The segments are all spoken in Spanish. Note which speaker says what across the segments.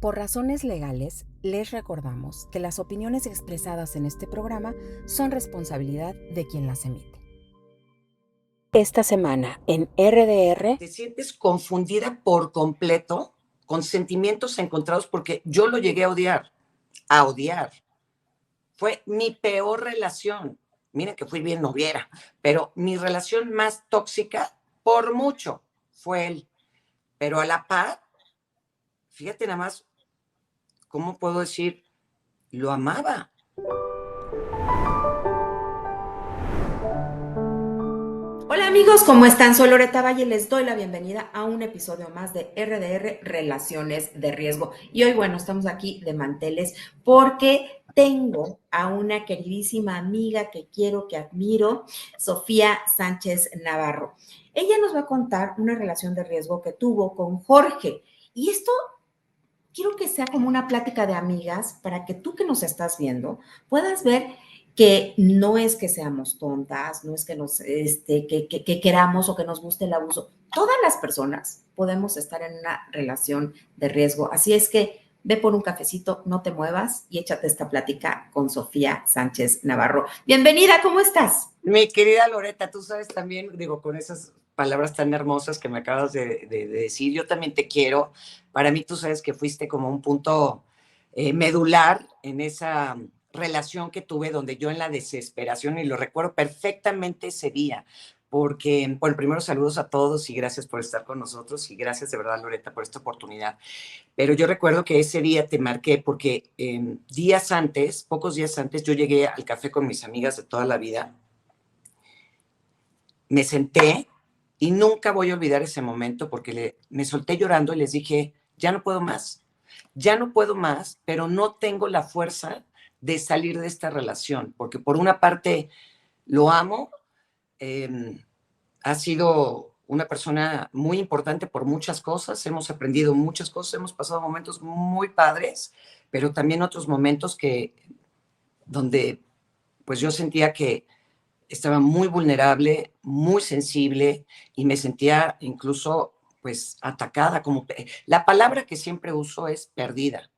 Speaker 1: Por razones legales, les recordamos que las opiniones expresadas en este programa son responsabilidad de quien las emite. Esta semana en RDR...
Speaker 2: Te sientes confundida por completo, con sentimientos encontrados, porque yo lo llegué a odiar. Fue mi peor relación. Miren que fui bien noviera, pero mi relación más tóxica, por mucho, fue él. Pero a la par, fíjate nada más, ¿cómo puedo decir? Lo amaba.
Speaker 3: Hola amigos, ¿cómo están? Soy Loreta Valle, les doy la bienvenida a un episodio más de RDR Relaciones de Riesgo. Y hoy, bueno, estamos aquí de manteles porque tengo a una queridísima amiga que quiero, que admiro, Sofía Sánchez Navarro. Ella nos va a contar una relación de riesgo que tuvo con Jorge. Y esto quiero que sea como una plática de amigas para que tú que nos estás viendo puedas ver que no es que seamos tontas, no es que nos que queramos o que nos guste el abuso. Todas las personas podemos estar en una relación de riesgo. Así es que ve por un cafecito, no te muevas y échate esta plática con Sofía Sánchez Navarro. Bienvenida, ¿cómo estás?
Speaker 2: Mi querida Loreta, tú sabes también, digo, con esas palabras tan hermosas que me acabas de decir, yo también te quiero. Para mí, tú sabes que fuiste como un punto medular en esa relación que tuve, donde yo en la desesperación, y lo recuerdo perfectamente ese día, porque, bueno, primero saludos a todos y gracias por estar con nosotros y gracias de verdad, Loreta, por esta oportunidad. Pero yo recuerdo que ese día te marqué porque días antes, pocos días antes, yo llegué al café con mis amigas de toda la vida. Me senté y nunca voy a olvidar ese momento porque me solté llorando y les dije, ya no puedo más, pero no tengo la fuerza de salir de esta relación, porque por una parte lo amo, ha sido una persona muy importante por muchas cosas, hemos aprendido muchas cosas, hemos pasado momentos muy padres, pero también otros momentos donde pues yo sentía que estaba muy vulnerable, muy sensible y me sentía incluso pues atacada, como la palabra que siempre uso es perdida,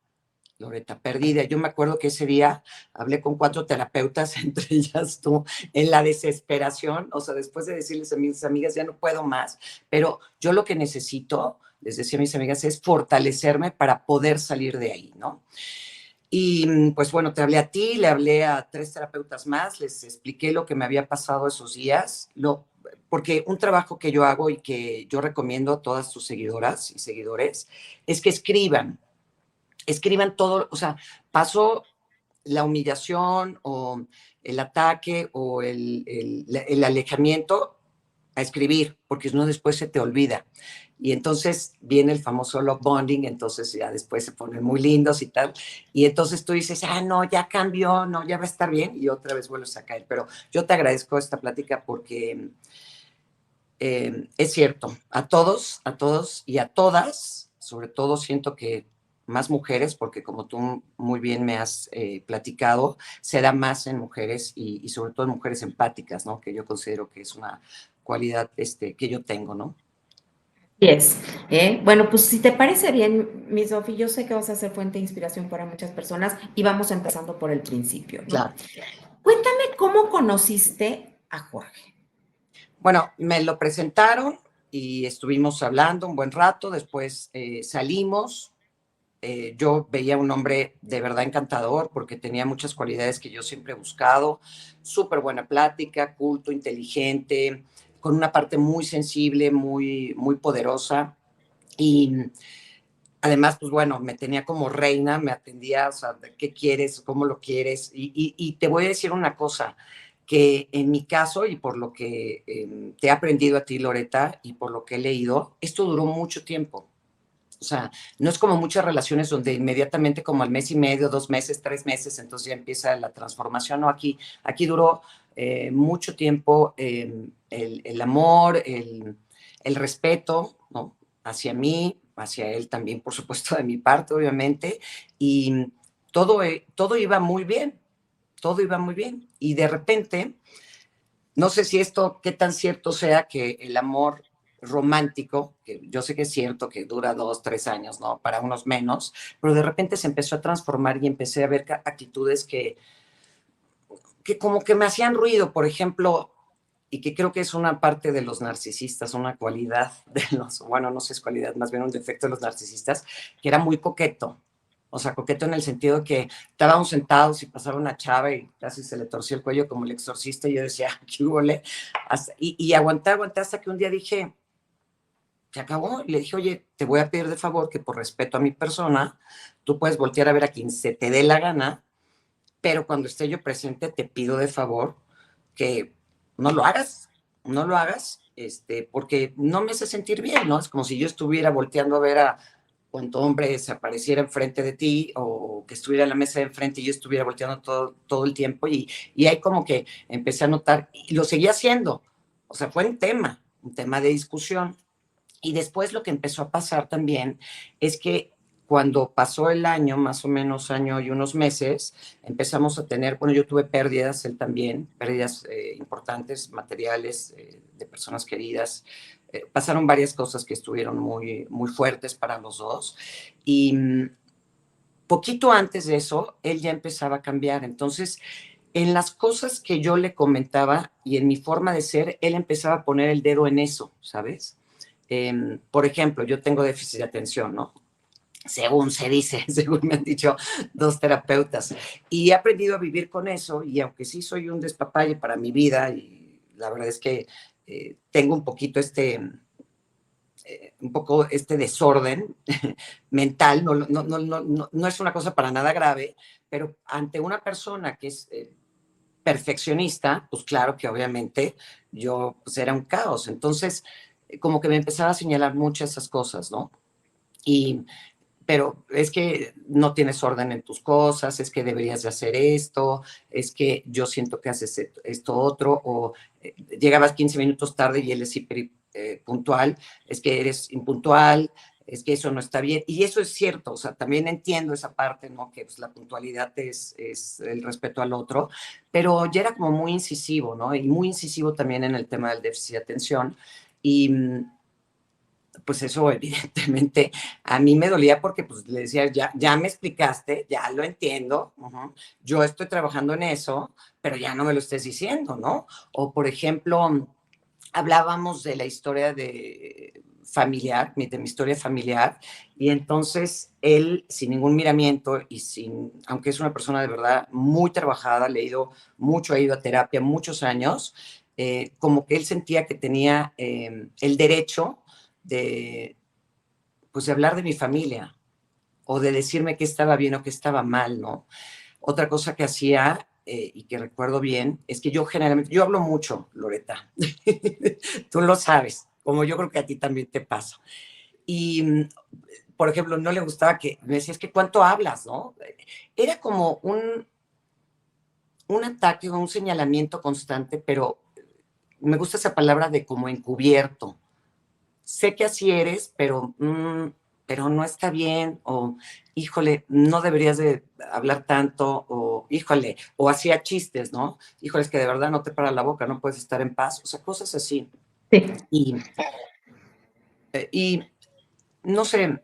Speaker 2: Loreta, perdida. Yo me acuerdo que ese día hablé con 4 terapeutas, entre ellas tú, en la desesperación, o sea, después de decirles a mis amigas, ya no puedo más, pero yo lo que necesito, les decía a mis amigas, es fortalecerme para poder salir de ahí, ¿no? Y pues bueno, te hablé a ti, le hablé a 3 terapeutas más, les expliqué lo que me había pasado esos días, porque un trabajo que yo hago y que yo recomiendo a todas tus seguidoras y seguidores es que escriban todo, o sea, pasó la humillación o el ataque o el alejamiento a escribir, porque si no después se te olvida. Y entonces viene el famoso love bonding, entonces ya después se ponen muy lindos y tal. Y entonces tú dices, no, ya cambió, no, ya va a estar bien, y otra vez vuelves a caer. Pero yo te agradezco esta plática porque es cierto, a todos y a todas, sobre todo siento que más mujeres, porque como tú muy bien me has platicado, se da más en mujeres y sobre todo en mujeres empáticas, ¿no? Que yo considero que es una cualidad que yo tengo, ¿no?
Speaker 3: Así es. Bueno, pues si te parece bien, mi Sofi, yo sé que vas a ser fuente de inspiración para muchas personas y vamos empezando por el principio, ¿no?
Speaker 2: Claro.
Speaker 3: Cuéntame cómo conociste a Jorge.
Speaker 2: Bueno, me lo presentaron y estuvimos hablando un buen rato, después salimos. Yo veía un hombre de verdad encantador porque tenía muchas cualidades que yo siempre he buscado, súper buena plática, culto, inteligente, con una parte muy sensible, muy, muy poderosa. Y además, pues bueno, me tenía como reina, me atendía, o sea, ¿qué quieres? ¿Cómo lo quieres? Y te voy a decir una cosa, que en mi caso y por lo que te he aprendido a ti, Loreta, y por lo que he leído, esto duró mucho tiempo. O sea, no es como muchas relaciones donde inmediatamente como al mes y medio, 2 meses, 3 meses, entonces ya empieza la transformación. No, aquí duró mucho tiempo el amor, el respeto, ¿no? Hacia mí, hacia él también, por supuesto, de mi parte, obviamente, y todo iba muy bien, todo iba muy bien. Y de repente, no sé si esto, qué tan cierto sea que el amor romántico, que yo sé que es cierto que dura 2, 3 años, ¿no? Para unos menos, pero de repente se empezó a transformar y empecé a ver actitudes que como que me hacían ruido, por ejemplo, y que creo que es una parte de los narcisistas, una cualidad de los, bueno, no sé si es cualidad, más bien un defecto de los narcisistas, que era muy coqueto. O sea, coqueto en el sentido de que estábamos sentados y pasaba una chava y casi se le torció el cuello como el exorcista y yo decía, qué huele. Y aguanté hasta que un día dije, se acabó. Y le dije, oye, te voy a pedir de favor que por respeto a mi persona, tú puedes voltear a ver a quien se te dé la gana, pero cuando esté yo presente te pido de favor que no lo hagas, no lo hagas, porque no me hace sentir bien, ¿no? Es como si yo estuviera volteando a ver a cuánto hombre se apareciera enfrente de ti o que estuviera en la mesa de enfrente y yo estuviera volteando todo el tiempo y ahí como que empecé a notar y lo seguía haciendo, o sea, fue un tema de discusión. Y después lo que empezó a pasar también es que cuando pasó el año, más o menos año y unos meses, empezamos a tener, bueno, yo tuve pérdidas, él también, pérdidas importantes, materiales, de personas queridas. Pasaron varias cosas que estuvieron muy, muy fuertes para los dos. Y poquito antes de eso, él ya empezaba a cambiar. Entonces, en las cosas que yo le comentaba y en mi forma de ser, él empezaba a poner el dedo en eso, ¿sabes? Por ejemplo, yo tengo déficit de atención, ¿no? Según se dice, según me han dicho 2 terapeutas. Y he aprendido a vivir con eso y aunque sí soy un despapalle para mi vida y la verdad es que tengo un poco este desorden mental, no es una cosa para nada grave, pero ante una persona que es perfeccionista, pues claro que obviamente yo pues era un caos. Entonces, como que me empezaba a señalar muchas esas cosas, ¿no? Y, pero es que no tienes orden en tus cosas, es que deberías de hacer esto, es que yo siento que haces esto otro, o llegabas 15 minutos tarde y él es hiper puntual, es que eres impuntual, es que eso no está bien. Y eso es cierto, o sea, también entiendo esa parte, ¿no? Que pues, la puntualidad es el respeto al otro, pero ya era como muy incisivo, ¿no? Y muy incisivo también en el tema del déficit de atención. Y pues eso evidentemente a mí me dolía porque pues le decía, ya me explicaste, ya lo entiendo, yo estoy trabajando en eso, pero ya no me lo estés diciendo, ¿no? O por ejemplo, hablábamos de la historia de familiar, de mi historia familiar, y entonces él, sin ningún miramiento y aunque es una persona de verdad muy trabajada, leído mucho, ha ido a terapia muchos años, como que él sentía que tenía el derecho de, pues, de hablar de mi familia o de decirme qué estaba bien o qué estaba mal, ¿no? Otra cosa que hacía y que recuerdo bien es que yo hablo mucho, Loreta, tú lo sabes, como yo creo que a ti también te pasa. Y, por ejemplo, no le gustaba que me decías que cuánto hablas, ¿no? Era como un ataque o un señalamiento constante, pero me gusta esa palabra de como encubierto. Sé que así eres, pero no está bien, o híjole, no deberías de hablar tanto, o híjole, o hacía chistes, ¿no? Híjole, es que de verdad no te para la boca, no puedes estar en paz, o sea, cosas así.
Speaker 3: Sí.
Speaker 2: Y no sé,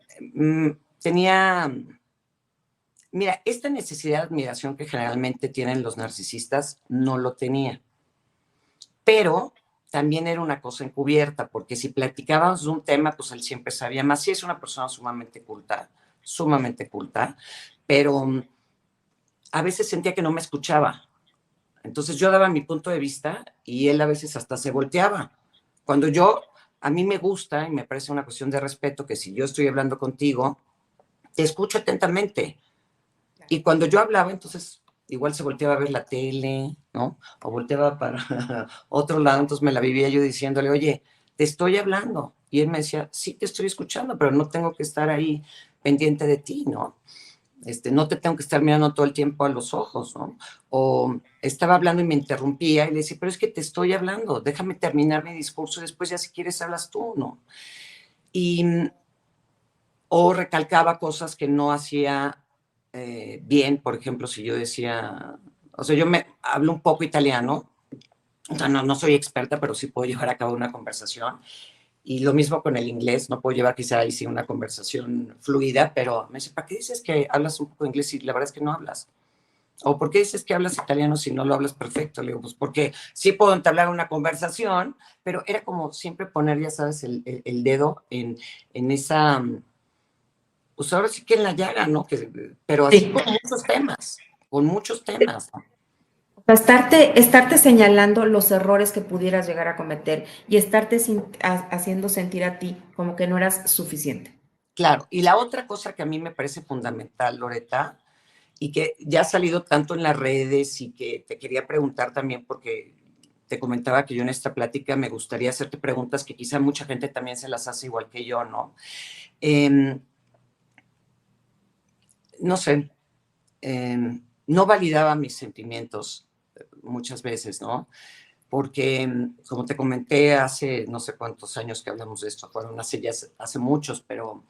Speaker 2: tenía, mira, esta necesidad de admiración que generalmente tienen los narcisistas, no lo tenía, pero también era una cosa encubierta, porque si platicábamos de un tema, pues él siempre sabía más. Sí, es una persona sumamente culta, pero a veces sentía que no me escuchaba. Entonces yo daba mi punto de vista y él a veces hasta se volteaba. Cuando a mí me gusta y me parece una cuestión de respeto que si yo estoy hablando contigo, te escucho atentamente. Y cuando yo hablaba, entonces igual se volteaba a ver la tele, ¿no? O volteaba para otro lado, entonces me la vivía yo diciéndole, oye, te estoy hablando. Y él me decía, sí, te estoy escuchando, pero no tengo que estar ahí pendiente de ti, ¿no? No te tengo que estar mirando todo el tiempo a los ojos, ¿no? O estaba hablando y me interrumpía y le decía, pero es que te estoy hablando, déjame terminar mi discurso y después ya si quieres hablas tú, ¿no? Y, o recalcaba cosas que no hacía bien, por ejemplo, si yo decía, o sea, yo me hablo un poco italiano, o sea, no soy experta, pero sí puedo llevar a cabo una conversación. Y lo mismo con el inglés, no puedo llevar quizá ahí sí una conversación fluida, pero me dice, ¿para qué dices que hablas un poco de inglés y la verdad es que no hablas? ¿O por qué dices que hablas italiano si no lo hablas perfecto? Le digo, pues porque sí puedo entablar una conversación, pero era como siempre poner, ya sabes, el dedo en esa, pues ahora sí que en la llaga, ¿no? Pero así
Speaker 3: Sí.
Speaker 2: con muchos temas, ¿no?
Speaker 3: O sea, estarte señalando los errores que pudieras llegar a cometer y estarte haciendo sentir a ti como que no eras suficiente.
Speaker 2: Claro, y la otra cosa que a mí me parece fundamental, Loreta, y que ya ha salido tanto en las redes y que te quería preguntar también porque te comentaba que yo en esta plática me gustaría hacerte preguntas que quizá mucha gente también se las hace igual que yo, ¿no? Eh, no sé, no validaba mis sentimientos muchas veces, ¿no? Porque, como te comenté hace no sé cuántos años que hablamos de esto, fueron hace muchos, pero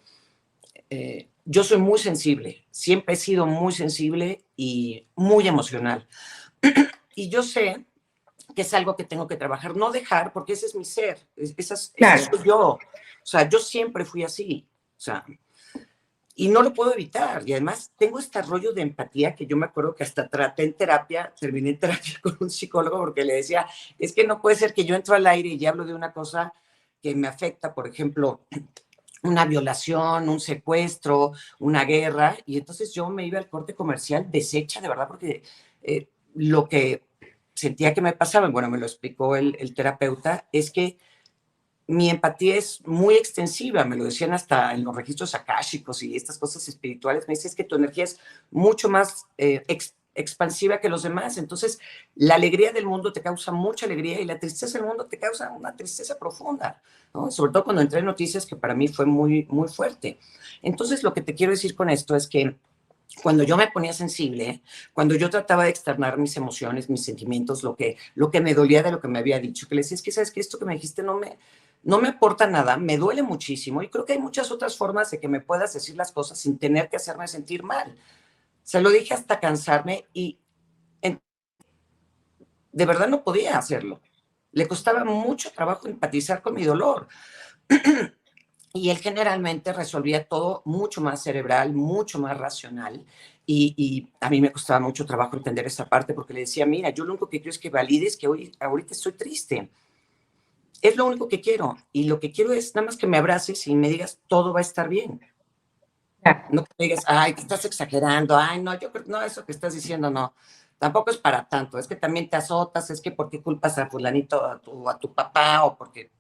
Speaker 2: yo soy muy sensible, siempre he sido muy sensible y muy emocional. Y yo sé que es algo que tengo que trabajar, no dejar, porque ese es mi ser, esa
Speaker 3: Claro.
Speaker 2: soy yo. O sea, yo siempre fui así. O sea, y no lo puedo evitar. Y además tengo este rollo de empatía que yo me acuerdo que hasta traté en terapia, terminé en terapia con un psicólogo porque le decía, es que no puede ser que yo entro al aire y hablo de una cosa que me afecta, por ejemplo, una violación, un secuestro, una guerra, y entonces yo me iba al corte comercial deshecha, de verdad, porque lo que sentía que me pasaba, bueno, me lo explicó el terapeuta, es que mi empatía es muy extensiva, me lo decían hasta en los registros akáshicos y estas cosas espirituales, me dices que tu energía es mucho más expansiva que los demás, entonces la alegría del mundo te causa mucha alegría y la tristeza del mundo te causa una tristeza profunda, ¿no? Sobre todo cuando entré en noticias, que para mí fue muy, muy fuerte. Entonces lo que te quiero decir con esto es que cuando yo me ponía sensible, cuando yo trataba de externar mis emociones, mis sentimientos, lo que me dolía de lo que me había dicho, que le decía, es que sabes que esto que me dijiste no me aporta nada, me duele muchísimo y creo que hay muchas otras formas de que me puedas decir las cosas sin tener que hacerme sentir mal. Se lo dije hasta cansarme y en, de verdad no podía hacerlo. Le costaba mucho trabajo empatizar con mi dolor. Y él generalmente resolvía todo mucho más cerebral, mucho más racional. Y a mí me costaba mucho trabajo entender esa parte porque le decía, mira, yo lo único que quiero es que valides que hoy, ahorita estoy triste. Es lo único que quiero. Y lo que quiero es nada más que me abraces y me digas, todo va a estar bien. No que me digas, ay, que estás exagerando, ay, no, yo creo, no, eso que estás diciendo, no. Tampoco es para tanto, es que también te azotas, es que por qué culpas a fulanito, a tu papá, o porque...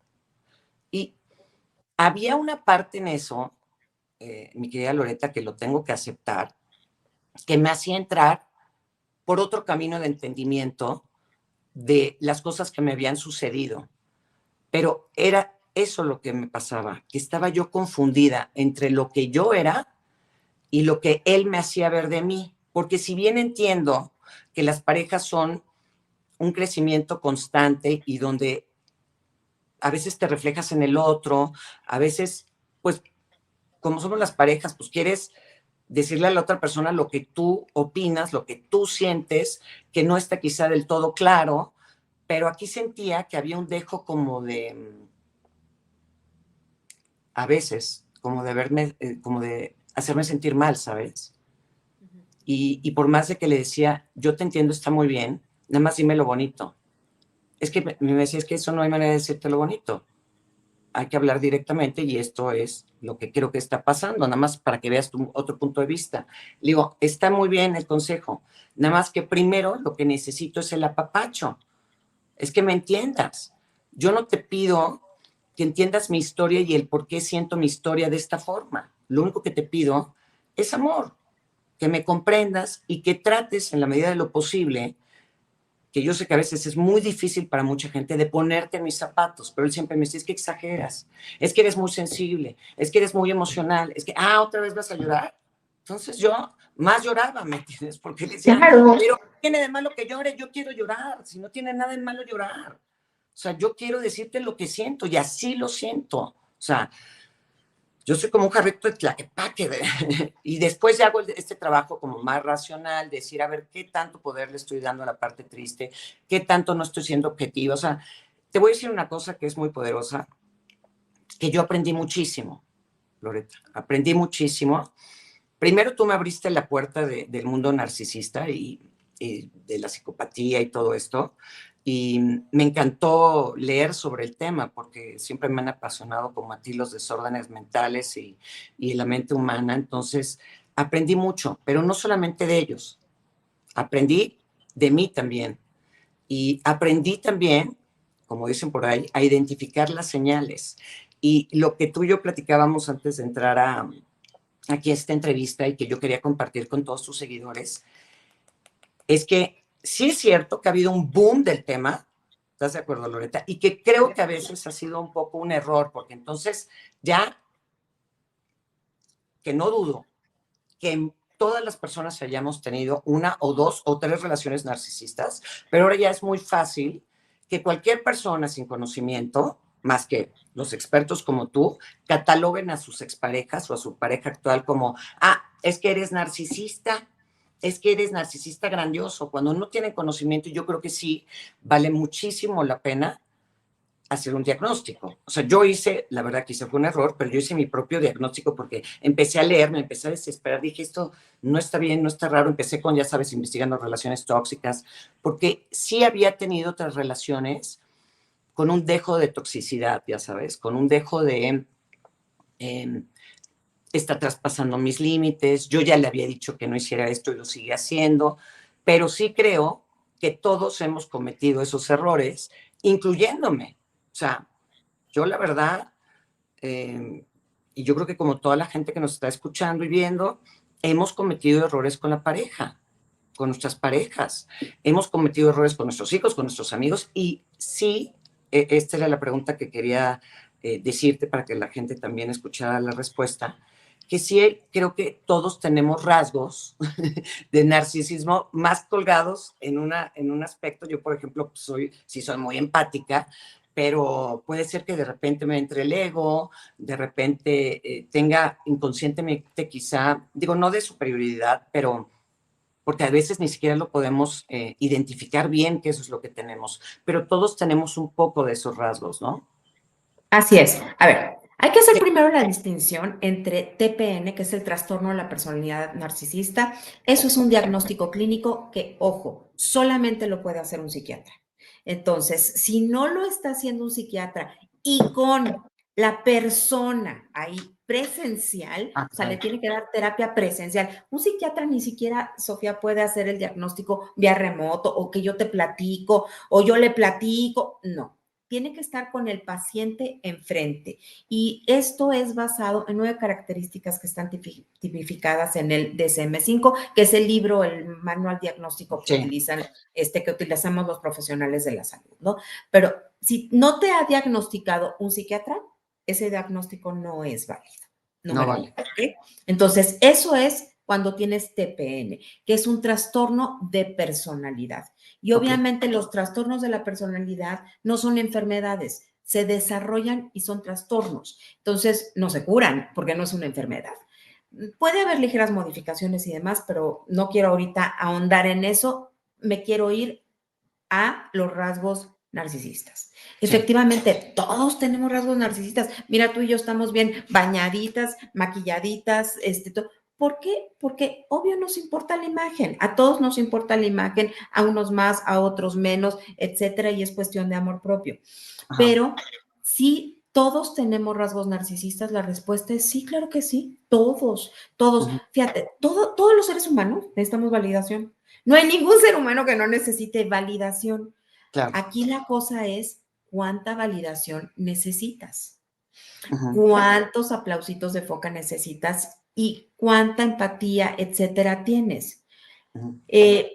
Speaker 2: Y había una parte en eso, mi querida Loreta, que lo tengo que aceptar, que me hacía entrar por otro camino de entendimiento de las cosas que me habían sucedido. Pero era eso lo que me pasaba, que estaba yo confundida entre lo que yo era y lo que él me hacía ver de mí. Porque si bien entiendo que las parejas son un crecimiento constante y donde a veces te reflejas en el otro, a veces, pues, como somos las parejas, pues quieres decirle a la otra persona lo que tú opinas, lo que tú sientes, que no está quizá del todo claro, pero aquí sentía que había un dejo como de, a veces, como de verme, como de hacerme sentir mal, ¿sabes? Y por más de que le decía, yo te entiendo, está muy bien, nada más dime lo bonito. Es que me decía, es que eso no hay manera de decirte lo bonito. Hay que hablar directamente y esto es lo que creo que está pasando, nada más para que veas tu otro punto de vista. Le digo, está muy bien el consejo, nada más que primero lo que necesito es el apapacho, es que me entiendas. Yo no te pido que entiendas mi historia y el por qué siento mi historia de esta forma. Lo único que te pido es amor, que me comprendas y que trates en la medida de lo posible, que yo sé que a veces es muy difícil para mucha gente, de ponerte en mis zapatos, pero él siempre me dice, es que exageras, es que eres muy sensible, es que eres muy emocional, es que, otra vez vas a llorar. Entonces yo más lloraba, ¿me entiendes? Porque le decía,
Speaker 3: Claro.
Speaker 2: pero ¿qué tiene de malo que llore? Yo quiero llorar, si no tiene nada de malo llorar. O sea, yo quiero decirte lo que siento y así lo siento. O sea, yo soy como un jarrito de tlaquepaque, y después ya hago este trabajo como más racional, decir, a ver, ¿qué tanto poder le estoy dando a la parte triste? ¿Qué tanto no estoy siendo objetiva? O sea, te voy a decir una cosa que es muy poderosa. que yo aprendí muchísimo, Loreta, aprendí muchísimo. Primero tú me abriste la puerta del mundo narcisista y de la psicopatía y todo esto, y me encantó leer sobre el tema porque siempre me han apasionado como a ti los desórdenes mentales y la mente humana. Entonces aprendí mucho, pero no solamente de ellos, aprendí de mí también. Y aprendí también, como dicen por ahí, a identificar las señales. Y lo que tú y yo platicábamos antes de entrar aquí a esta entrevista y que yo quería compartir con todos tus seguidores, es que sí es cierto que ha habido un boom del tema, ¿estás de acuerdo, Loreta? Y que creo que a veces ha sido un poco un error, porque entonces ya, que no dudo, que todas las personas hayamos tenido una o dos o tres relaciones narcisistas, pero ahora ya es muy fácil que cualquier persona sin conocimiento, más que los expertos como tú, cataloguen a sus exparejas o a su pareja actual como, es que eres narcisista, es que eres narcisista grandioso. Cuando no tienen conocimiento, yo creo que sí vale muchísimo la pena hacer un diagnóstico. O sea, yo hice, la verdad que hice fue un error, pero yo hice mi propio diagnóstico porque empecé a leer, me empecé a desesperar, dije, esto no está bien, no está raro, empecé con, ya sabes, investigando relaciones tóxicas, porque sí había tenido otras relaciones con un dejo de toxicidad, ya sabes, con un dejo de, está traspasando mis límites, yo ya le había dicho que no hiciera esto y lo sigue haciendo, pero sí creo que todos hemos cometido esos errores, incluyéndome. O sea, yo la verdad, y yo creo que como toda la gente que nos está escuchando y viendo, hemos cometido errores con la pareja, con nuestras parejas, hemos cometido errores con nuestros hijos, con nuestros amigos, y sí, esta era la pregunta que quería decirte para que la gente también escuchara la respuesta, que sí creo que todos tenemos rasgos de narcisismo más colgados en un aspecto. Yo, por ejemplo, sí soy muy empática, pero puede ser que de repente me entre el ego, de repente tenga inconscientemente quizá, digo, no de superioridad, pero porque a veces ni siquiera lo podemos identificar bien que eso es lo que tenemos, pero todos tenemos un poco de esos rasgos, ¿no?
Speaker 3: Así es. A ver, hay que hacer primero la distinción entre TPN, que es el trastorno de la personalidad narcisista. Eso es un diagnóstico clínico que, ojo, solamente lo puede hacer un psiquiatra. Entonces, si no lo está haciendo un psiquiatra y con la persona ahí presencial, o sea, le tiene que dar terapia presencial. Un psiquiatra ni siquiera, Sofía, puede hacer el diagnóstico vía remoto o que yo te platico o yo le platico. No, tiene que estar con el paciente enfrente. Y esto es basado en 9 características que están tipificadas en el DSM-5, que es el libro, el manual diagnóstico que utilizan, que utilizamos los profesionales de la salud, ¿no? Pero si no te ha diagnosticado un psiquiatra, ese diagnóstico no es válido.
Speaker 2: No vale.
Speaker 3: ¿Okay? Entonces, eso es cuando tienes TPN, que es un trastorno de personalidad. Y obviamente los trastornos de la personalidad no son enfermedades, se desarrollan y son trastornos. Entonces, no se curan porque no es una enfermedad. Puede haber ligeras modificaciones y demás, pero no quiero ahorita ahondar en eso. Me quiero ir a los rasgos narcisistas. Sí. Efectivamente, todos tenemos rasgos narcisistas. Mira, tú y yo estamos bien bañaditas, maquilladitas, ¿Por qué? Porque obvio nos importa la imagen, a todos nos importa la imagen, a unos más, a otros menos, etcétera, y es cuestión de amor propio. Ajá. Pero sí, todos tenemos rasgos narcisistas, la respuesta es sí, claro que sí, todos. Uh-huh. Fíjate, todos los seres humanos necesitamos validación. No hay ningún ser humano que no necesite validación. Claro. Aquí la cosa es cuánta validación necesitas, uh-huh. Cuántos aplausitos de foca necesitas y cuánta empatía, etcétera, tienes. Uh-huh.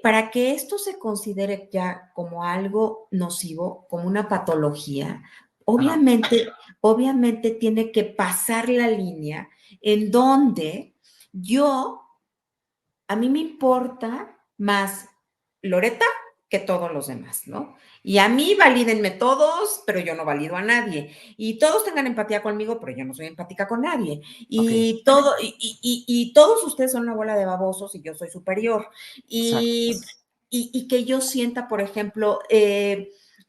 Speaker 3: Para que esto se considere ya como algo nocivo, como una patología, obviamente tiene que pasar la línea en donde a mí me importa más Loreta que todos los demás, ¿no? Y a mí valídenme todos, pero yo no valido a nadie. Y todos tengan empatía conmigo, pero yo no soy empática con nadie. Y, y todos ustedes son una bola de babosos y yo soy superior. Y que yo sienta, por ejemplo,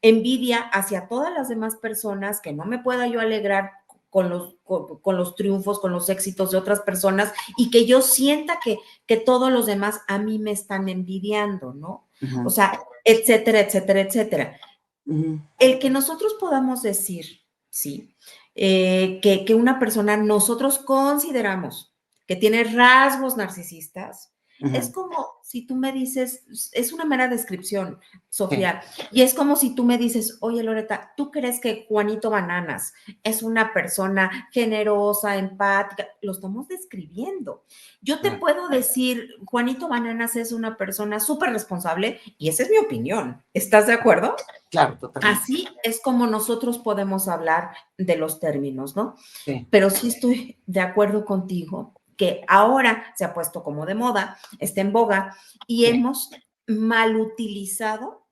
Speaker 3: envidia hacia todas las demás personas, que no me pueda yo alegrar con los triunfos, con los éxitos de otras personas y que yo sienta que todos los demás a mí me están envidiando, ¿no?
Speaker 2: Ujú.
Speaker 3: O sea, etcétera, etcétera, etcétera.
Speaker 2: Ujú.
Speaker 3: El que nosotros podamos decir, sí, que una persona nosotros consideramos que tiene rasgos narcisistas, es
Speaker 2: Ujú.
Speaker 3: como si tú me dices, es una mera descripción,
Speaker 2: Sí,
Speaker 3: Sofía, y es como si tú me dices, oye Loreta, ¿tú crees que Juanito Bananas es una persona generosa, empática? Lo estamos describiendo. Yo te
Speaker 2: claro,
Speaker 3: puedo decir, Juanito Bananas es una persona súper responsable y esa es mi opinión. ¿Estás de acuerdo?
Speaker 2: claro, totalmente.
Speaker 3: Así es como nosotros podemos hablar de los términos, ¿no?
Speaker 2: Sí,
Speaker 3: Pero sí estoy de acuerdo contigo que ahora se ha puesto como de moda, está en boga y
Speaker 2: sí.
Speaker 3: hemos mal utilizado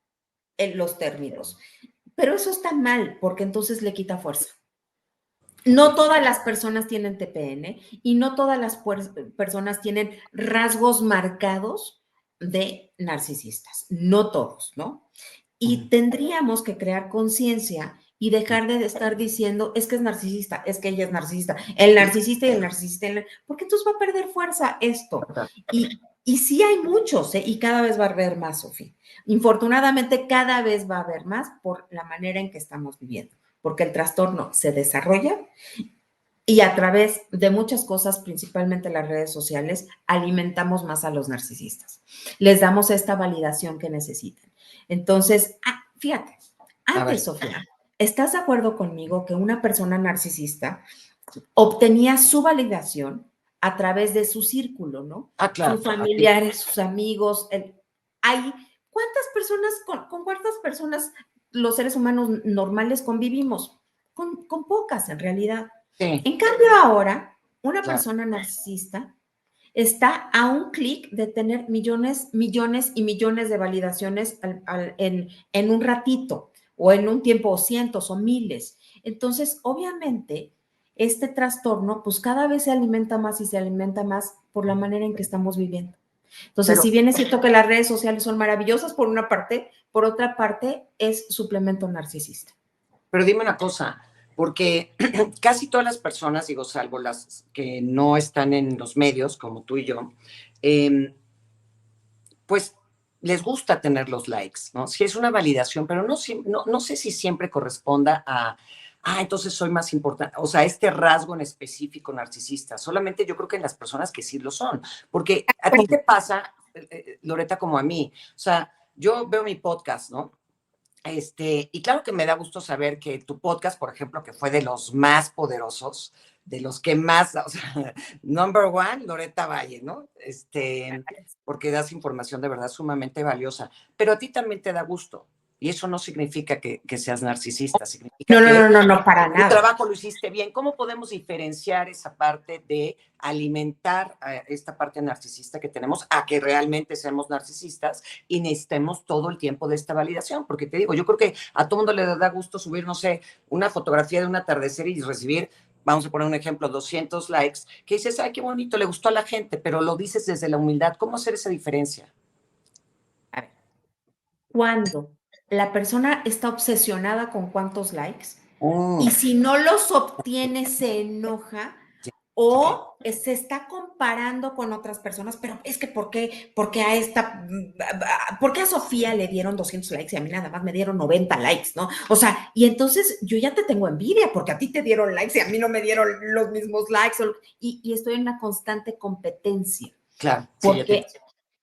Speaker 3: los términos. Pero eso está mal porque entonces le quita fuerza. No
Speaker 2: Ok.
Speaker 3: todas las personas tienen TPN y no todas las personas tienen rasgos marcados de narcisistas. No todos, ¿no?
Speaker 2: Ujú.
Speaker 3: Y tendríamos que crear conciencia y dejar de estar diciendo, es que es narcisista, es que ella es narcisista, el narcisista y el narcisista, porque entonces va a perder fuerza esto.
Speaker 2: Total.
Speaker 3: Y sí hay muchos, ¿eh? Y cada vez va a haber más, Sofía. Infortunadamente, cada vez va a haber más por la manera en que estamos viviendo, porque el trastorno se desarrolla y a través de muchas cosas, principalmente las redes sociales, alimentamos más a los narcisistas. Les damos esta validación que necesitan. Entonces, fíjate,
Speaker 2: A ver,
Speaker 3: antes, Sofía, ¿estás de acuerdo conmigo que una persona narcisista obtenía su validación a través de su círculo, ¿no?
Speaker 2: claro,
Speaker 3: Sus
Speaker 2: así.
Speaker 3: familiares, sus amigos. Hay, ¿cuántas personas, con cuántas personas los seres humanos normales convivimos? Con pocas, en realidad.
Speaker 2: Sí,
Speaker 3: En cambio, ahora, una
Speaker 2: claro.
Speaker 3: persona narcisista está a un clic de tener millones, millones y millones de validaciones en un ratito o en un tiempo, o cientos o miles. Entonces, obviamente, este trastorno, pues cada vez se alimenta más y se alimenta más por la manera en que estamos viviendo. Entonces,
Speaker 2: Pero,
Speaker 3: si bien es cierto que las redes sociales son maravillosas por una parte, por otra parte es suplemento narcisista.
Speaker 2: pero dime una cosa, porque casi todas las personas, digo, salvo las que no están en los medios, como tú y yo, em, pues les gusta tener los likes, ¿no? Sí es una validación, pero no sé si siempre corresponda a, entonces soy más importante, o sea, este rasgo en específico narcisista. Solamente yo creo que en las personas que sí lo son, porque a ti te pasa, Loreta, como a mí. O sea, yo veo mi podcast, ¿no? Y claro que me da gusto saber que tu podcast, por ejemplo, que fue de los más poderosos, de los que más, o sea, number one, Loreta Valle, ¿no? Porque das información de verdad sumamente valiosa, pero a ti también te da gusto. Y eso no significa que seas narcisista, significa
Speaker 3: No, no, no,
Speaker 2: que
Speaker 3: no, no, para
Speaker 2: tu
Speaker 3: nada.
Speaker 2: trabajo lo hiciste bien. ¿Cómo podemos diferenciar esa parte de alimentar a esta parte narcisista que tenemos a que realmente seamos narcisistas y necesitemos todo el tiempo de esta validación? Porque te digo, yo creo que a todo mundo le da gusto subir, no sé, una fotografía de un atardecer y recibir, vamos a poner un ejemplo, 200 likes, que dices, ay, qué bonito, le gustó a la gente, pero lo dices desde la humildad. ¿Cómo hacer esa diferencia?
Speaker 3: A ver, cuando la persona está obsesionada con cuántos likes
Speaker 2: Mm,
Speaker 3: y si no los obtiene se enoja
Speaker 2: ya, ok,
Speaker 3: o se está comparando con otras personas, pero es que ¿por qué a por qué a Sofía le dieron 200 likes y a mí nada más me dieron 90 likes, ¿no? O sea, y entonces yo ya te tengo envidia porque a ti te dieron likes y a mí no me dieron los mismos likes y estoy en una constante competencia
Speaker 2: claro, sí, ya te...
Speaker 3: porque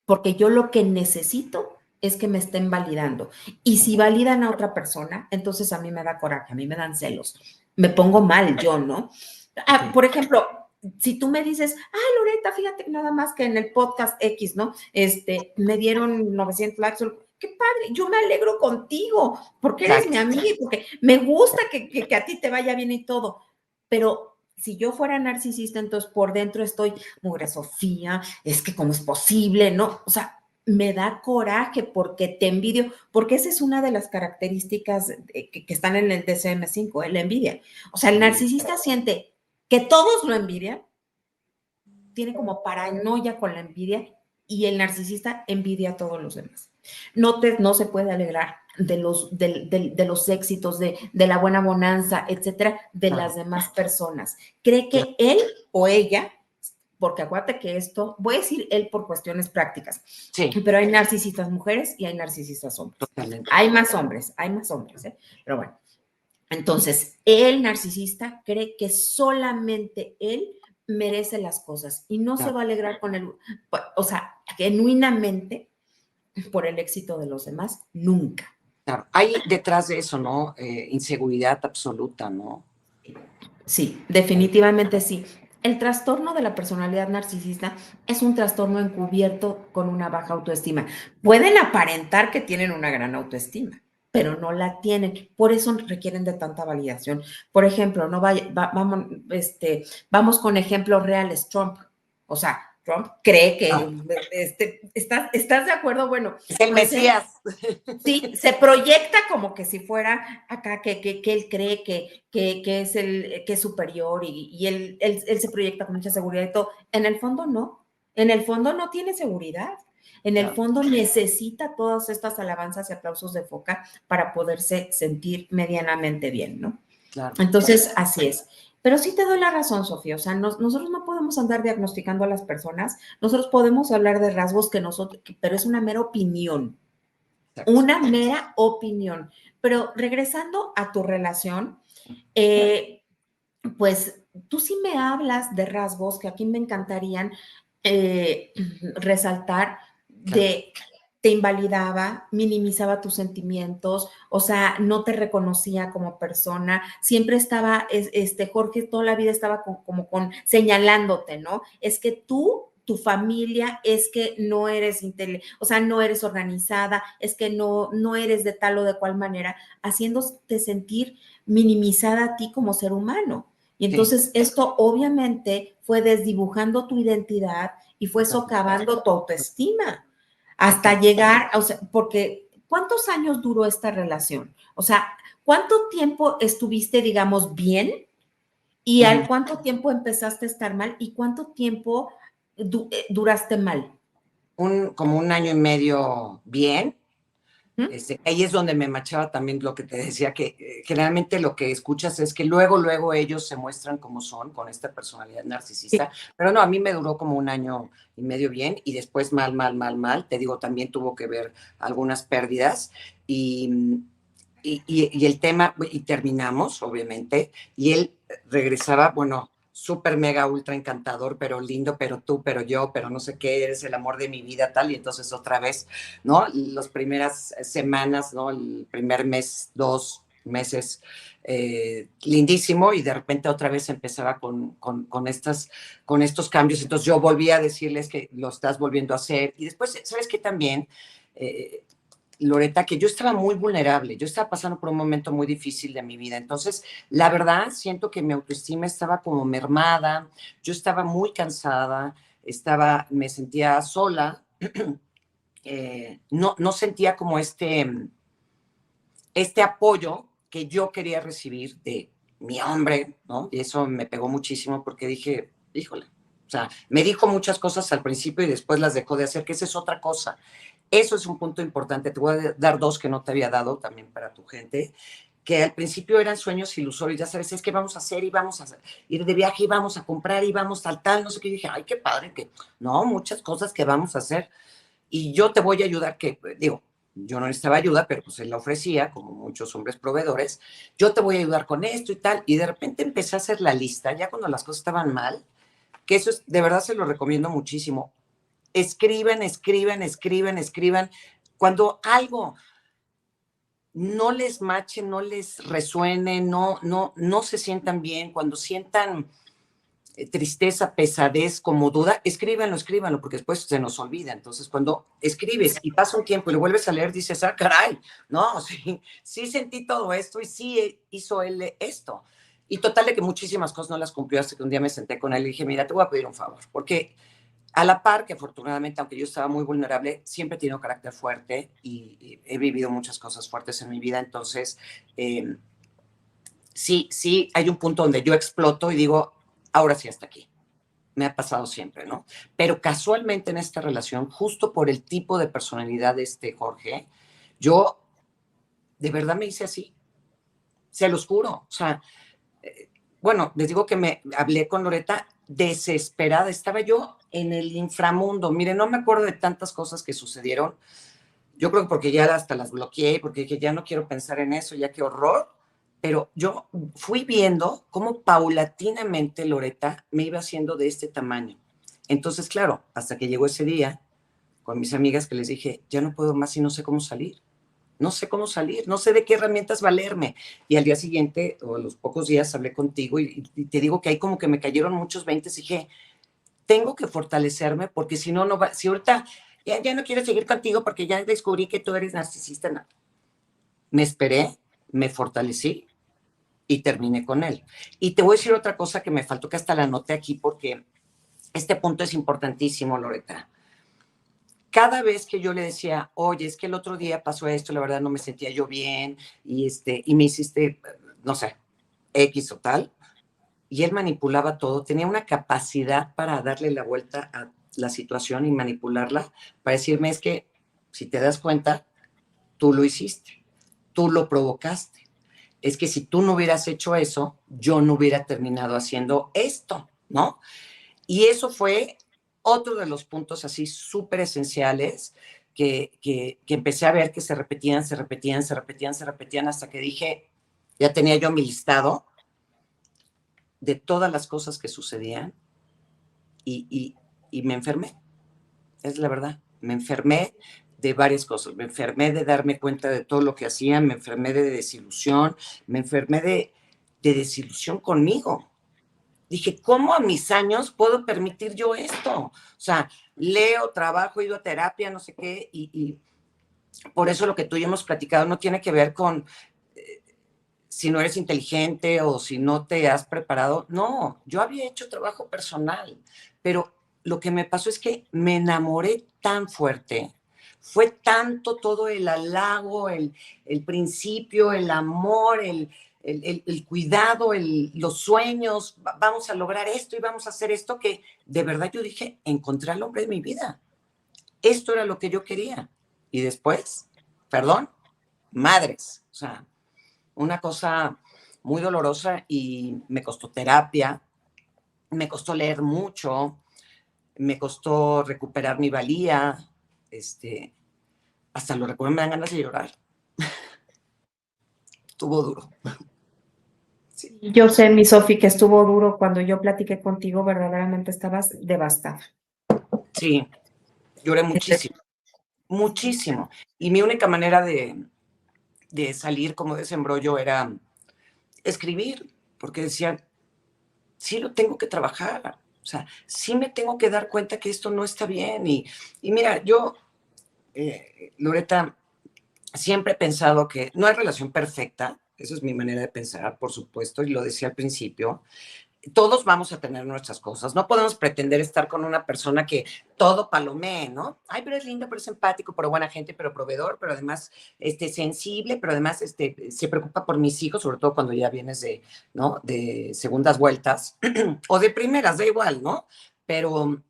Speaker 3: porque yo lo que necesito es que me estén validando. Y si validan a otra persona, entonces a mí me da coraje, a mí me dan celos, me pongo mal yo, ¿no?
Speaker 2: Ok,
Speaker 3: Por ejemplo, si tú me dices, Loreta, fíjate nada más que en el podcast X, ¿no? Me dieron 900 likes, qué padre, yo me alegro contigo, porque eres mi
Speaker 2: exacto,
Speaker 3: amiga y porque me gusta que a ti te vaya bien y todo, pero si yo fuera narcisista, entonces por dentro estoy, mugre Sofía, es que cómo es posible, ¿no? O sea, me da coraje porque te envidio, porque esa es una de las características que están en el DSM-5, la envidia. O sea, el narcisista siente que todos lo envidian, tiene como paranoia con la envidia y el narcisista envidia a todos los demás. No se puede alegrar de los éxitos, de la buena bonanza, etcétera, de las demás personas. Cree que él o ella, porque acuérdate que esto, voy a decir él por cuestiones prácticas,
Speaker 2: Sí,
Speaker 3: pero hay narcisistas mujeres y hay narcisistas hombres.
Speaker 2: totalmente.
Speaker 3: Hay más hombres, ¿eh? Pero bueno, entonces, el narcisista cree que solamente él merece las cosas y no se va a alegrar con el, o sea, genuinamente por el éxito de los demás, nunca.
Speaker 2: Claro. Hay detrás de eso, ¿no? Inseguridad absoluta, ¿no?
Speaker 3: Sí, definitivamente sí. El trastorno de la personalidad narcisista es un trastorno encubierto con una baja autoestima. Pueden aparentar que tienen una gran autoestima, pero no la tienen. Por eso requieren de tanta validación. Por ejemplo, no vamos, vamos con ejemplos reales. Trump, o sea, Trump cree que ¿estás de acuerdo? Bueno,
Speaker 2: Es el
Speaker 3: pues
Speaker 2: Mesías.
Speaker 3: sí, se proyecta como que si fuera acá, que él cree que es que es superior y él se proyecta con mucha seguridad y todo. En el fondo no. En el fondo no tiene seguridad. En el fondo necesita todas estas alabanzas y aplausos de foca para poderse sentir medianamente bien, ¿no?
Speaker 2: Claro.
Speaker 3: Entonces, así es. Pero sí te doy la razón, Sofía. O sea, nosotros no podemos andar diagnosticando a las personas. Nosotros podemos hablar de rasgos pero es una mera opinión.
Speaker 2: Exacto.
Speaker 3: Una mera opinión. Pero regresando a tu relación, pues tú sí me hablas de rasgos que aquí me encantarían resaltar de te invalidaba, minimizaba tus sentimientos, o sea, no te reconocía como persona, siempre estaba, Jorge toda la vida estaba como con señalándote, ¿no? Es que tú, tu familia, es que no eres o sea, no eres organizada, es que no eres de tal o de cual manera, haciéndote sentir minimizada a ti como ser humano. Y entonces esto obviamente fue desdibujando tu identidad y fue socavando tu autoestima hasta llegar, o sea, porque ¿cuántos años duró esta relación? O sea, ¿cuánto tiempo estuviste, digamos, bien? ¿Y al cuánto tiempo empezaste a estar mal? ¿Y cuánto tiempo duraste mal?
Speaker 2: Como un año y medio bien.
Speaker 3: ¿Mm?
Speaker 2: Ahí es donde me machaba también lo que te decía, que generalmente lo que escuchas es que luego ellos se muestran como son, con esta personalidad narcisista, pero no, a mí me duró como un año y medio bien y después mal, te digo, también tuvo que ver algunas pérdidas y el tema, y terminamos, obviamente, y él regresaba, bueno, súper mega ultra encantador, pero lindo, pero tú, pero yo, pero no sé qué, eres el amor de mi vida, tal, y entonces otra vez, ¿no? Las primeras semanas, ¿no? El primer mes, 2 meses, lindísimo, y de repente otra vez empezaba con estos cambios, entonces yo volví a decirles que lo estás volviendo a hacer, y después, ¿sabes qué también? Loreta, que yo estaba muy vulnerable, yo estaba pasando por un momento muy difícil de mi vida, entonces la verdad siento que mi autoestima estaba como mermada, yo estaba muy cansada, me sentía sola, no sentía como este apoyo que yo quería recibir de mi hombre, ¿no? Y eso me pegó muchísimo porque dije, híjole, o sea, me dijo muchas cosas al principio y después las dejó de hacer, que esa es otra cosa. Eso es un punto importante. Te voy a dar dos que no te había dado también para tu gente, que al principio eran sueños ilusorios, ya sabes, es que vamos a hacer y vamos a ir de viaje y vamos a comprar y vamos tal, no sé qué. Y dije, ay, qué padre, que no, muchas cosas que vamos a hacer y yo te voy a ayudar, que digo, yo no necesitaba ayuda, pero pues él la ofrecía, como muchos hombres proveedores, yo te voy a ayudar con esto y tal, y de repente empecé a hacer la lista, ya cuando las cosas estaban mal, que eso es, de verdad se lo recomiendo muchísimo. Escriban. Cuando algo no les mache, no les resuene, no se sientan bien, cuando sientan tristeza, pesadez, como duda, escríbanlo, porque después se nos olvida. Entonces, cuando escribes y pasa un tiempo y lo vuelves a leer, dices, ah, caray, no, sí sentí todo esto y sí hizo él esto. Y total de que muchísimas cosas no las cumplió hasta que un día me senté con él y dije, mira, te voy a pedir un favor, porque a la par que afortunadamente, aunque yo estaba muy vulnerable, siempre he tenido carácter fuerte y he vivido muchas cosas fuertes en mi vida, entonces sí hay un punto donde yo exploto y digo, ahora sí hasta aquí. Me ha pasado siempre, ¿no? Pero casualmente en esta relación, justo por el tipo de personalidad de Jorge, yo de verdad me hice así, se los juro. O sea, bueno, les digo que me hablé con Loreta desesperada, estaba yo en el inframundo. Miren, no me acuerdo de tantas cosas que sucedieron. Yo creo que porque ya hasta las bloqueé, porque dije, ya no quiero pensar en eso, ya qué horror. Pero yo fui viendo cómo paulatinamente Loreta me iba haciendo de este tamaño. Entonces, claro, hasta que llegó ese día con mis amigas que les dije, ya no puedo más y no sé cómo salir. No sé cómo salir, no sé de qué herramientas valerme. Y al día siguiente, o a los pocos días, hablé contigo y te digo que ahí como que me cayeron muchos veintes y dije, tengo que fortalecerme porque si no, no va, si ahorita ya no quiero seguir contigo porque ya descubrí que tú eres narcisista. No. Me esperé, me fortalecí y terminé con él. Y te voy a decir otra cosa que me faltó, que hasta la anoté aquí porque este punto es importantísimo, Loreta. Cada vez que yo le decía, oye, es que el otro día pasó esto, la verdad no me sentía yo bien, y me hiciste, no sé, X o tal, y él manipulaba todo, tenía una capacidad para darle la vuelta a la situación y manipularla, para decirme, es que, si te das cuenta, tú lo hiciste, tú lo provocaste, es que si tú no hubieras hecho eso, yo no hubiera terminado haciendo esto, ¿no? Y eso fue otro de los puntos así súper esenciales que empecé a ver que se repetían, se repetían, se repetían, se repetían, hasta que dije, ya tenía yo mi listado de todas las cosas que sucedían y me enfermé, es la verdad, me enfermé de varias cosas, me enfermé de darme cuenta de todo lo que hacían, me enfermé de desilusión, me enfermé de desilusión conmigo. Dije, ¿cómo a mis años puedo permitir yo esto? O sea, leo, trabajo, he ido a terapia, no sé qué, y por eso lo que tú y yo hemos platicado no tiene que ver con si no eres inteligente o si no te has preparado. No, yo había hecho trabajo personal, pero lo que me pasó es que me enamoré tan fuerte. Fue tanto todo el halago, el principio, el amor, el cuidado, los sueños, vamos a lograr esto y vamos a hacer esto, que de verdad yo dije, encontré al hombre de mi vida. Esto era lo que yo quería. Y después, perdón, madres, o sea, una cosa muy dolorosa y me costó terapia, me costó leer mucho, me costó recuperar mi valía, hasta lo recuerdo, me dan ganas de llorar. Estuvo duro.
Speaker 3: Sí. Yo sé, mi Sofi, que estuvo duro cuando yo platiqué contigo, verdaderamente estabas devastada.
Speaker 2: Sí, lloré muchísimo, muchísimo. Y mi única manera de salir como de ese embrollo era escribir, porque decía, sí lo tengo que trabajar, o sea, sí me tengo que dar cuenta que esto no está bien. Y mira, yo, Loreta, siempre he pensado que no hay relación perfecta, esa es mi manera de pensar, por supuesto, y lo decía al principio. Todos vamos a tener nuestras cosas. No podemos pretender estar con una persona que todo palomee, ¿no? Ay, pero es lindo, pero es empático, pero buena gente, pero proveedor, pero además sensible, pero además se preocupa por mis hijos, sobre todo cuando ya vienes de, ¿no? De segundas vueltas o de primeras, da igual, ¿no? Pero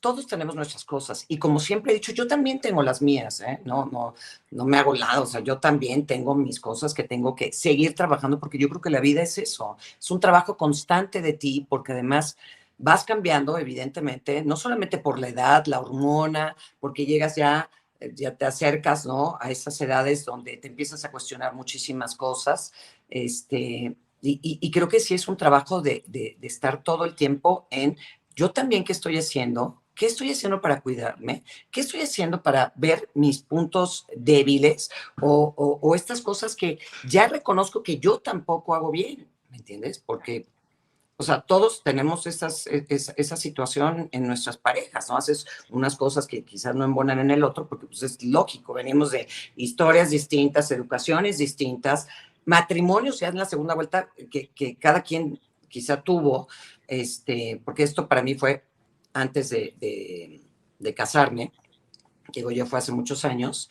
Speaker 2: todos tenemos nuestras cosas y como siempre he dicho, yo también tengo las mías, ¿eh? No me hago lado, o sea, yo también tengo mis cosas que tengo que seguir trabajando porque yo creo que la vida es eso, es un trabajo constante de ti porque además vas cambiando evidentemente, no solamente por la edad, la hormona, porque llegas ya te acercas, ¿no? A esas edades donde te empiezas a cuestionar muchísimas cosas, y creo que sí es un trabajo de estar todo el tiempo en yo también qué estoy haciendo, qué estoy haciendo para cuidarme, qué estoy haciendo para ver mis puntos débiles o estas cosas que ya reconozco que yo tampoco hago bien, ¿me entiendes? Porque, o sea, todos tenemos esa situación en nuestras parejas, ¿no? Haces unas cosas que quizás no embonan en el otro, porque pues es lógico, venimos de historias distintas, educaciones distintas, matrimonios ya en la segunda vuelta que cada quien quizá tuvo, porque esto para mí fue antes de casarme, que digo yo fue hace muchos años,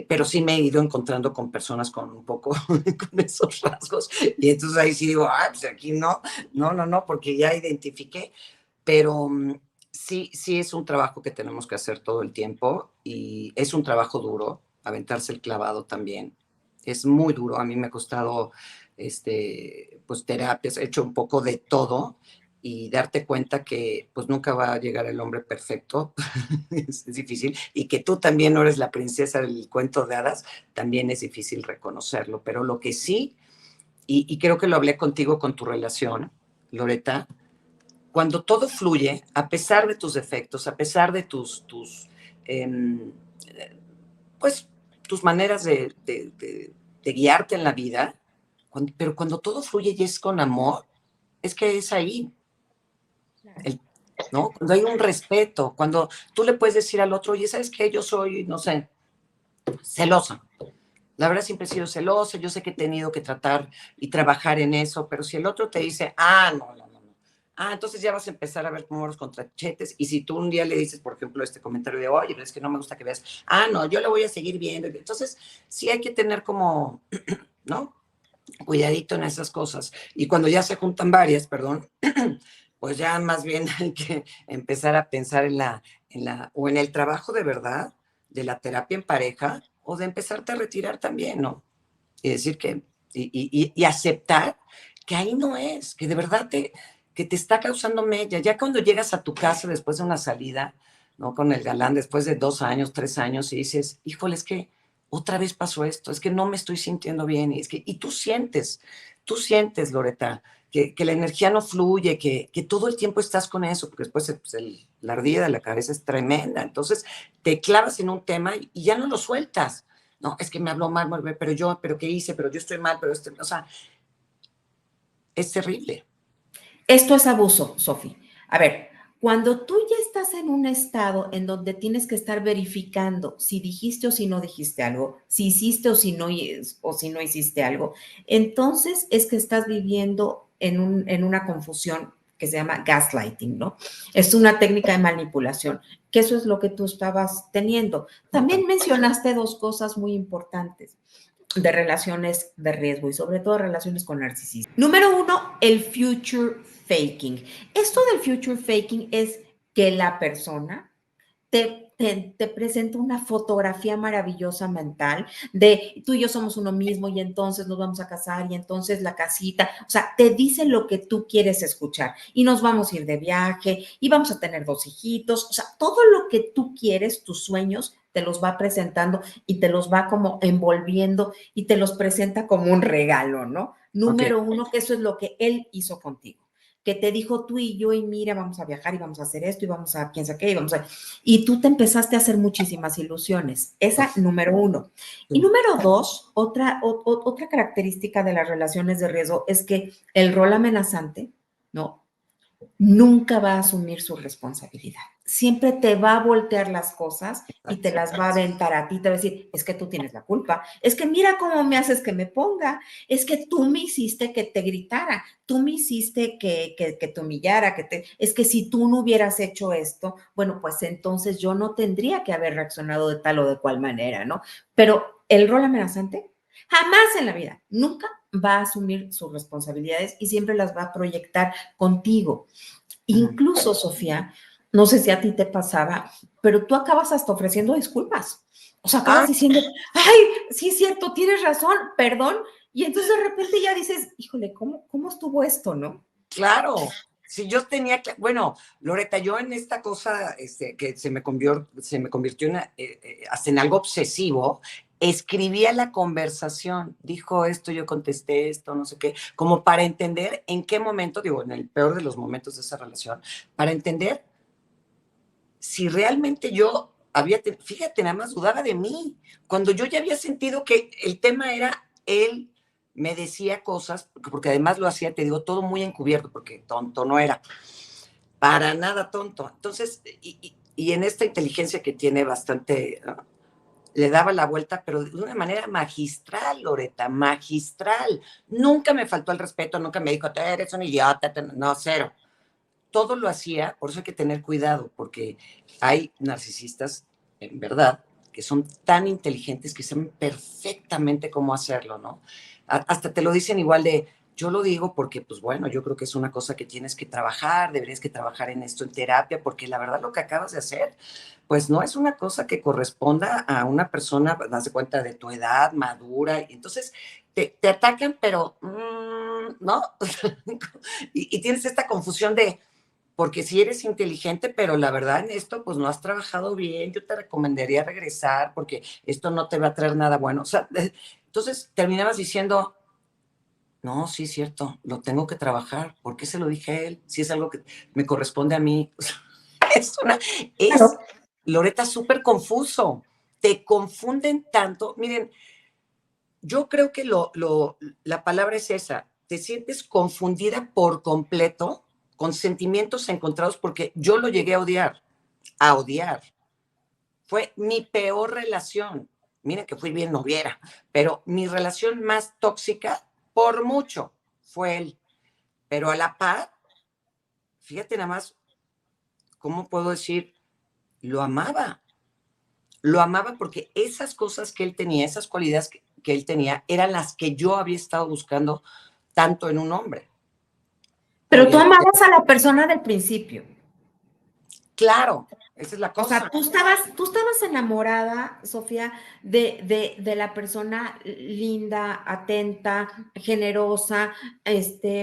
Speaker 2: pero sí me he ido encontrando con personas con un poco con esos rasgos y entonces ahí sí digo, pues aquí no, porque ya identifiqué, pero sí es un trabajo que tenemos que hacer todo el tiempo y es un trabajo duro aventarse el clavado también. Es muy duro, a mí me ha costado pues terapias, he hecho un poco de todo y darte cuenta que pues nunca va a llegar el hombre perfecto, es difícil, y que tú también no eres la princesa del cuento de hadas, también es difícil reconocerlo, pero lo que sí, y creo que lo hablé contigo con tu relación, Loreta, cuando todo fluye, a pesar de tus defectos, a pesar de eh, pues, tus maneras de guiarte en la vida, pero cuando todo fluye y es con amor, es que es ahí, el, ¿no? Cuando hay un respeto, cuando tú le puedes decir al otro, oye, ¿sabes qué? Yo soy, no sé, celosa. La verdad siempre he sido celosa, yo sé que he tenido que tratar y trabajar en eso, pero si el otro te dice, no, entonces ya vas a empezar a ver como los contrachetes, y si tú un día le dices, por ejemplo, este comentario de, oye, pero es que no me gusta que veas, no, yo lo voy a seguir viendo, entonces sí hay que tener como, ¿no? Cuidadito en esas cosas, y cuando ya se juntan varias, perdón, pues ya más bien hay que empezar a pensar o en el trabajo de verdad, de la terapia en pareja, o de empezarte a retirar también, ¿no? Y decir y aceptar que ahí no es, que de verdad que te está causando mella. Ya cuando llegas a tu casa después de una salida, ¿no? Con el galán, después de 2 años, 3 años, y dices, híjole, es que otra vez pasó esto, es que no me estoy sintiendo bien, y tú sientes, Loreta, que la energía no fluye, que todo el tiempo estás con eso, porque después pues, la ardilla de la cabeza es tremenda, entonces te clavas en un tema y ya no lo sueltas. No, es que me habló mal, pero ¿qué hice? Pero yo estoy mal, o sea, es terrible.
Speaker 3: Esto es abuso, Sofi. A ver, cuando tú ya estás en un estado en donde tienes que estar verificando si dijiste o si no dijiste algo, si hiciste o si no hiciste algo, entonces es que estás viviendo en una confusión que se llama gaslighting, ¿no? Es una técnica de manipulación, que eso es lo que tú estabas teniendo. También mencionaste dos cosas muy importantes de relaciones de riesgo y sobre todo relaciones con narcisismo. Número uno, el future faking. Esto del future faking es que la persona te presenta una fotografía maravillosa mental de tú y yo somos uno mismo y entonces nos vamos a casar y entonces la casita, o sea, te dice lo que tú quieres escuchar y nos vamos a ir de viaje y vamos a tener 2 hijitos, o sea, todo lo que tú quieres, tus sueños, te los va presentando y te los va como envolviendo y te los presenta como un regalo, ¿no?
Speaker 2: Okay.
Speaker 3: Número uno, que eso es lo que él hizo contigo, que te dijo tú y yo, y mira, vamos a viajar y vamos a hacer esto y vamos a quién sabe qué, y vamos a... Y tú te empezaste a hacer muchísimas ilusiones. Esa, número uno. Y número dos, otra característica de las relaciones de riesgo es que el rol amenazante, ¿no? Nunca va a asumir su responsabilidad. Siempre te va a voltear las cosas y te las va a aventar a ti, te va a decir, es que tú tienes la culpa, es que mira cómo me haces que me ponga, es que tú me hiciste que te gritara, tú me hiciste que te humillara, es que si tú no hubieras hecho esto, bueno, pues entonces yo no tendría que haber reaccionado de tal o de cual manera, ¿no? Pero el rol amenazante, jamás en la vida, nunca va a asumir sus responsabilidades y siempre las va a proyectar contigo. Incluso, Sofía, no sé si a ti te pasaba, pero tú acabas hasta ofreciendo disculpas. O sea, acabas diciendo, ay, sí es cierto, tienes razón, perdón. Y entonces de repente ya dices, híjole, ¿cómo estuvo esto, no?
Speaker 2: Claro. Si yo tenía que, bueno, Loreta, yo en esta cosa que se me convirtió hasta en algo obsesivo, escribía la conversación, dijo esto, yo contesté esto, no sé qué, como para entender en qué momento, digo, en el peor de los momentos de esa relación, para entender si realmente yo fíjate, nada más dudaba de mí, cuando yo ya había sentido que el tema era él me decía cosas, porque además lo hacía, te digo, todo muy encubierto, porque tonto no era, para nada tonto. Entonces, y en esta inteligencia que tiene bastante, le daba la vuelta, pero de una manera magistral, Loreta, magistral. Nunca me faltó el respeto, nunca me dijo, eres un idiota, no, cero. Todo lo hacía, por eso hay que tener cuidado, porque hay narcisistas, en verdad, que son tan inteligentes que saben perfectamente cómo hacerlo, ¿no? Hasta te lo dicen igual de, yo lo digo porque, pues bueno, yo creo que es una cosa que tienes que trabajar, deberías que trabajar en esto en terapia, porque la verdad lo que acabas de hacer, pues no es una cosa que corresponda a una persona, das de cuenta, de tu edad, madura, y entonces te atacan, pero, ¿no? Y tienes esta confusión de, porque si eres inteligente, pero la verdad en esto, pues no has trabajado bien, yo te recomendaría regresar porque esto no te va a traer nada bueno. O sea, entonces terminabas diciendo, no, sí es cierto, lo tengo que trabajar. ¿Por qué se lo dije a él? Si es algo que me corresponde a mí. O sea, es una, es,
Speaker 3: Claro.
Speaker 2: Loreta, súper confuso. Te confunden tanto. Miren, yo creo que la palabra es esa. Te sientes confundida por completo, con sentimientos encontrados, porque yo lo llegué a odiar, a odiar. Fue mi peor relación. Mira que fui bien noviera, pero mi relación más tóxica, por mucho, fue él. Pero a la par, fíjate nada más, ¿cómo puedo decir? Lo amaba. Lo amaba porque esas cosas que él tenía, esas cualidades que él tenía, eran las que yo había estado buscando tanto en un hombre.
Speaker 3: Pero tú
Speaker 2: Oye,
Speaker 3: amabas a la persona del principio.
Speaker 2: claro, esa es la
Speaker 3: O sea,
Speaker 2: cosa.
Speaker 3: tú estabas enamorada, Sofía, de la persona linda, atenta, generosa,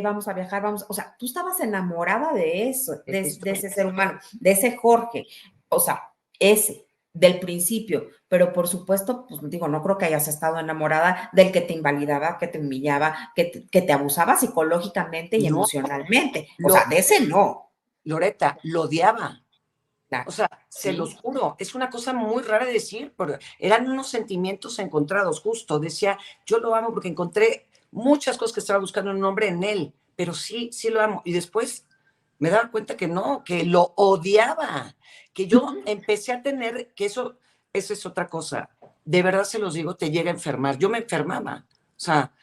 Speaker 3: vamos a viajar, o sea, tú estabas enamorada de eso, de
Speaker 2: Estoy,
Speaker 3: ese ser humano, de ese Jorge, o sea, ese, del principio, pero por supuesto, pues digo, no creo que hayas estado enamorada del que te invalidaba, que te humillaba, que te abusaba psicológicamente y
Speaker 2: no,
Speaker 3: emocionalmente, o sea,
Speaker 2: lo,
Speaker 3: de ese no.
Speaker 2: Loreta, lo odiaba. O
Speaker 3: Claro,
Speaker 2: sea, se los
Speaker 3: sí.
Speaker 2: juro, es una cosa muy rara de decir, pero eran unos sentimientos encontrados, justo. Decía, yo lo amo porque encontré muchas cosas que estaba buscando en un hombre en él, pero sí, sí lo amo. Y después me daba cuenta que no, que lo odiaba, que yo empecé a tener, que eso es otra cosa. De verdad se los digo, te llega a enfermar. Yo me enfermaba, o sea,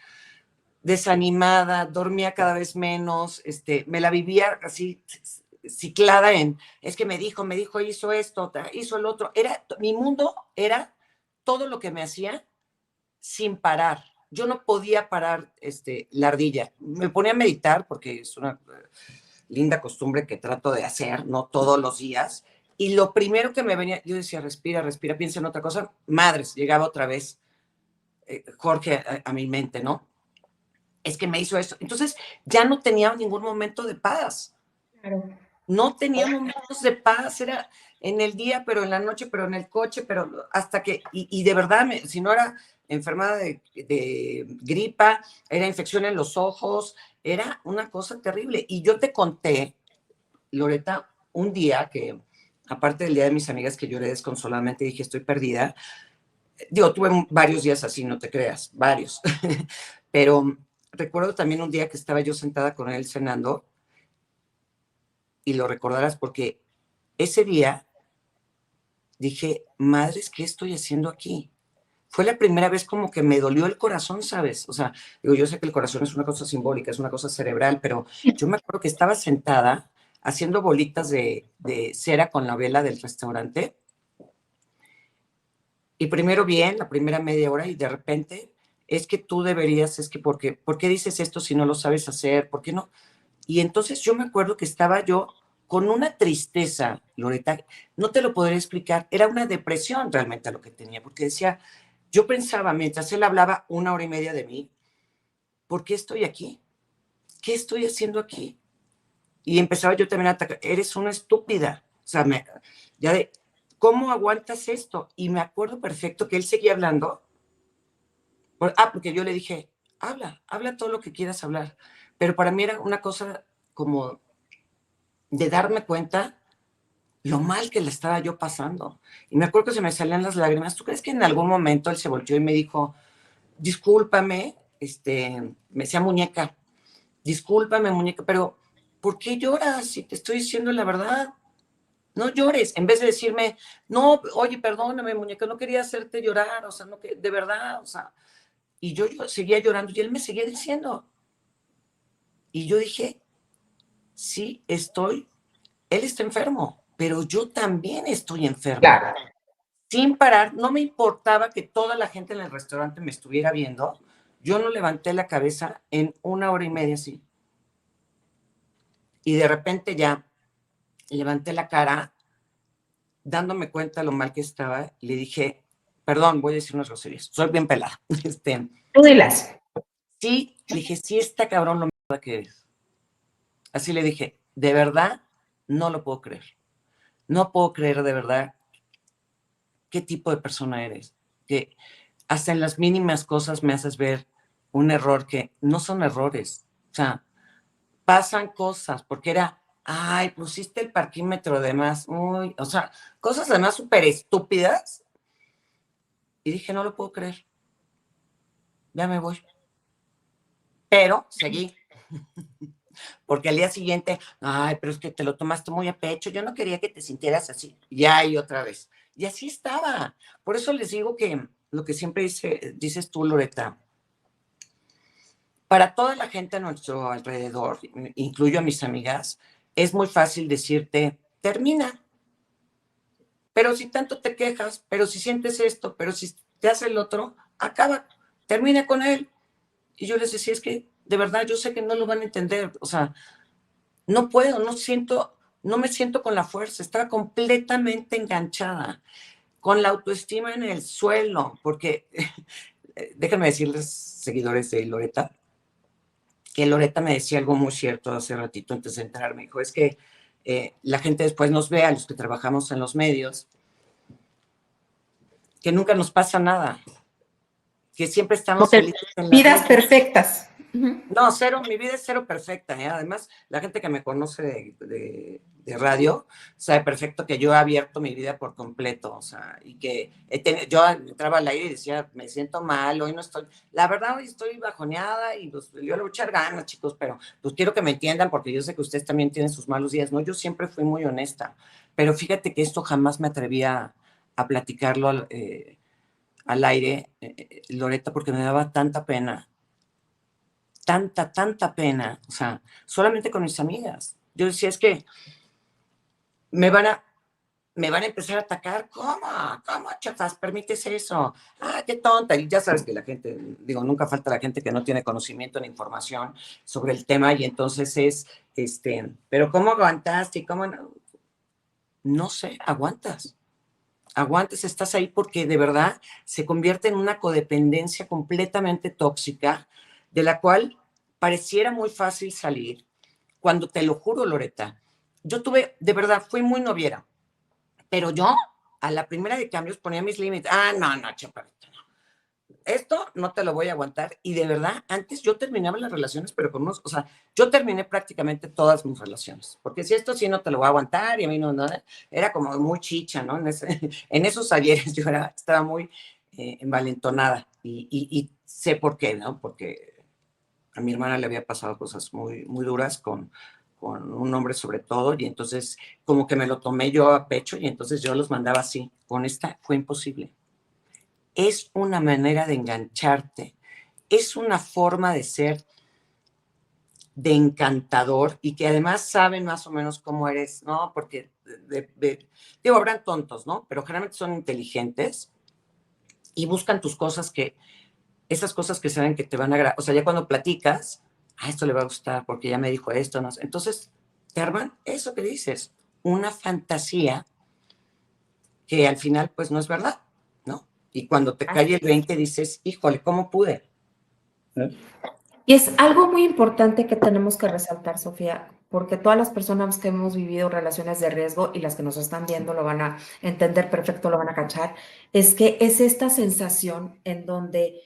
Speaker 2: desanimada, dormía cada vez menos, me la vivía así ciclada en, es que me dijo, hizo esto, hizo el otro. Mi mundo era todo lo que me hacía sin parar. Yo no podía parar la ardilla. Me ponía a meditar porque es una linda costumbre que trato de hacer, no todos los días. Y lo primero que me venía, yo decía, respira, respira, piensa en otra cosa. Madres, llegaba otra vez Jorge a mi mente, ¿no? Es que me hizo esto. Entonces ya no tenía ningún momento de paz.
Speaker 3: Claro.
Speaker 2: No tenía momentos de paz, era en el día, pero en la noche, pero en el coche, pero hasta que, y de verdad, si no era enfermada de gripa, era infección en los ojos, era una cosa terrible. Y yo te conté, Loreta, un día que, aparte del día de mis amigas que lloré desconsoladamente, dije, estoy perdida. Digo, tuve varios días así, no te creas, varios. Pero recuerdo también un día que estaba yo sentada con él cenando, y lo recordarás porque ese día dije, madres, ¿qué estoy haciendo aquí? Fue la primera vez como que me dolió el corazón, ¿sabes? O sea, digo, yo sé que el corazón es una cosa simbólica, es una cosa cerebral, pero yo me acuerdo que estaba sentada haciendo bolitas de cera con la vela del restaurante. Y primero bien, la primera media hora, y de repente, es que tú deberías, es que, ¿por qué dices esto si no lo sabes hacer? ¿Por qué no? Y entonces yo me acuerdo que estaba yo con una tristeza, Loreta, no te lo podré explicar, era una depresión realmente lo que tenía, porque decía, yo pensaba, mientras él hablaba 1 hora y media de mí, ¿por qué estoy aquí? ¿Qué estoy haciendo aquí? Y empezaba yo también a atacar, eres una estúpida, o sea, ya de, ¿cómo aguantas esto? Y me acuerdo perfecto que él seguía hablando, porque yo le dije, habla todo lo que quieras hablar, pero para mí era una cosa como de darme cuenta lo mal que le estaba yo pasando. Y me acuerdo que se me salían las lágrimas. ¿Tú crees que en algún momento él se volteó y me dijo, discúlpame, me decía muñeca, discúlpame muñeca, pero ¿por qué lloras si te estoy diciendo la verdad? No llores, en vez de decirme, no, oye, perdóname muñeca, no quería hacerte llorar, o sea, no, de verdad, o sea, y yo seguía llorando y él me seguía diciendo. Y yo dije, sí, él está enfermo, pero yo también estoy enferma.
Speaker 3: Claro.
Speaker 2: Sin parar, no me importaba que toda la gente en el restaurante me estuviera viendo, Yo no levanté la cabeza en 1 hora y media, sí. Y de repente ya levanté la cara, dándome cuenta lo mal que estaba, le dije, perdón, voy a decir unas groserías, soy bien pelada.
Speaker 3: Tú dilas.
Speaker 2: Sí, le dije, sí está cabrón lo mierda que eres. Así le dije, de verdad, no lo puedo creer. No puedo creer de verdad qué tipo de persona eres. Que hasta en las mínimas cosas me haces ver un error que no son errores. O sea, pasan cosas, porque era, ay, pusiste el parquímetro de más, uy, o sea, cosas además súper estúpidas. Y dije, no lo puedo creer, ya me voy. Pero seguí, porque al día siguiente, ay, pero es que te lo tomaste muy a pecho, yo no quería que te sintieras así. Ya y otra vez. Y así estaba. Por eso les digo que lo que siempre dices tú, Loreta, para toda la gente a nuestro alrededor, incluyo a mis amigas, es muy fácil decirte, termina. Pero si tanto te quejas, pero si sientes esto, pero si te hace el otro, acaba, termina con él. Y yo les decía, es que de verdad yo sé que no lo van a entender, o sea, no puedo, no me siento con la fuerza, estaba completamente enganchada, con la autoestima en el suelo, porque déjenme decirles, seguidores de Loreta, que Loreta me decía algo muy cierto hace ratito antes de entrar, me dijo, es que la gente después nos ve a los que trabajamos en los medios, que nunca nos pasa nada, que siempre estamos
Speaker 3: Porque
Speaker 2: felices en la
Speaker 3: vidas
Speaker 2: vida.
Speaker 3: perfectas. Uh-huh.
Speaker 2: No, cero, mi vida es cero perfecta, ¿eh? Además, la gente que me conoce de radio sabe perfecto que yo he abierto mi vida por completo, o sea, y que yo entraba al aire y decía, me siento mal, hoy no estoy, la verdad hoy estoy bajoneada y pues, yo le voy a echar ganas, chicos, pero pues quiero que me entiendan porque yo sé que ustedes también tienen sus malos días, ¿no? Yo siempre fui muy honesta, pero fíjate que esto jamás me atreví a platicarlo al aire, Loreta, porque me daba tanta pena, o sea, solamente con mis amigas. Yo decía, es que me van a, me van a empezar a atacar. ¿Cómo, chafas? ¿Permites eso? Ah, qué tonta. Y ya sabes que la gente, digo, nunca falta la gente que no tiene conocimiento ni información sobre el tema y entonces es, pero ¿cómo aguantaste? ¿Cómo no? No sé, aguantas, estás ahí porque de verdad se convierte en una codependencia completamente tóxica, de la cual pareciera muy fácil salir, cuando te lo juro, Loreta, yo tuve, de verdad, fui muy noviera, pero yo a la primera de cambios ponía mis límites. Ah, no, chaparrito, no. Esto no te lo voy a aguantar. Y de verdad, antes yo terminaba las relaciones, pero con unos, o sea, yo terminé prácticamente todas mis relaciones, porque si esto sí no te lo voy a aguantar y a mí no, era como muy chicha, ¿no? En esos ayeres yo estaba muy envalentonada y sé por qué, ¿no? Porque a mi hermana le había pasado cosas muy, muy duras con un hombre sobre todo, y entonces como que me lo tomé yo a pecho y entonces yo los mandaba así. Con esta fue imposible. Es una manera de engancharte, es una forma de ser de encantador y que además saben más o menos cómo eres, ¿no? Porque, digo, habrán tontos, ¿no? Pero generalmente son inteligentes y buscan tus cosas esas cosas que saben que te van a agradar. O sea, ya cuando platicas, esto le va a gustar porque ya me dijo esto, ¿no? Entonces, te arman eso que dices, una fantasía que al final, pues, no es verdad, ¿no? Y cuando te cae el 20 dices, híjole, ¿cómo pude? ¿No?
Speaker 3: Y es algo muy importante que tenemos que resaltar, Sofía, porque todas las personas que hemos vivido relaciones de riesgo y las que nos están viendo lo van a entender perfecto, lo van a cachar, es que es esta sensación en donde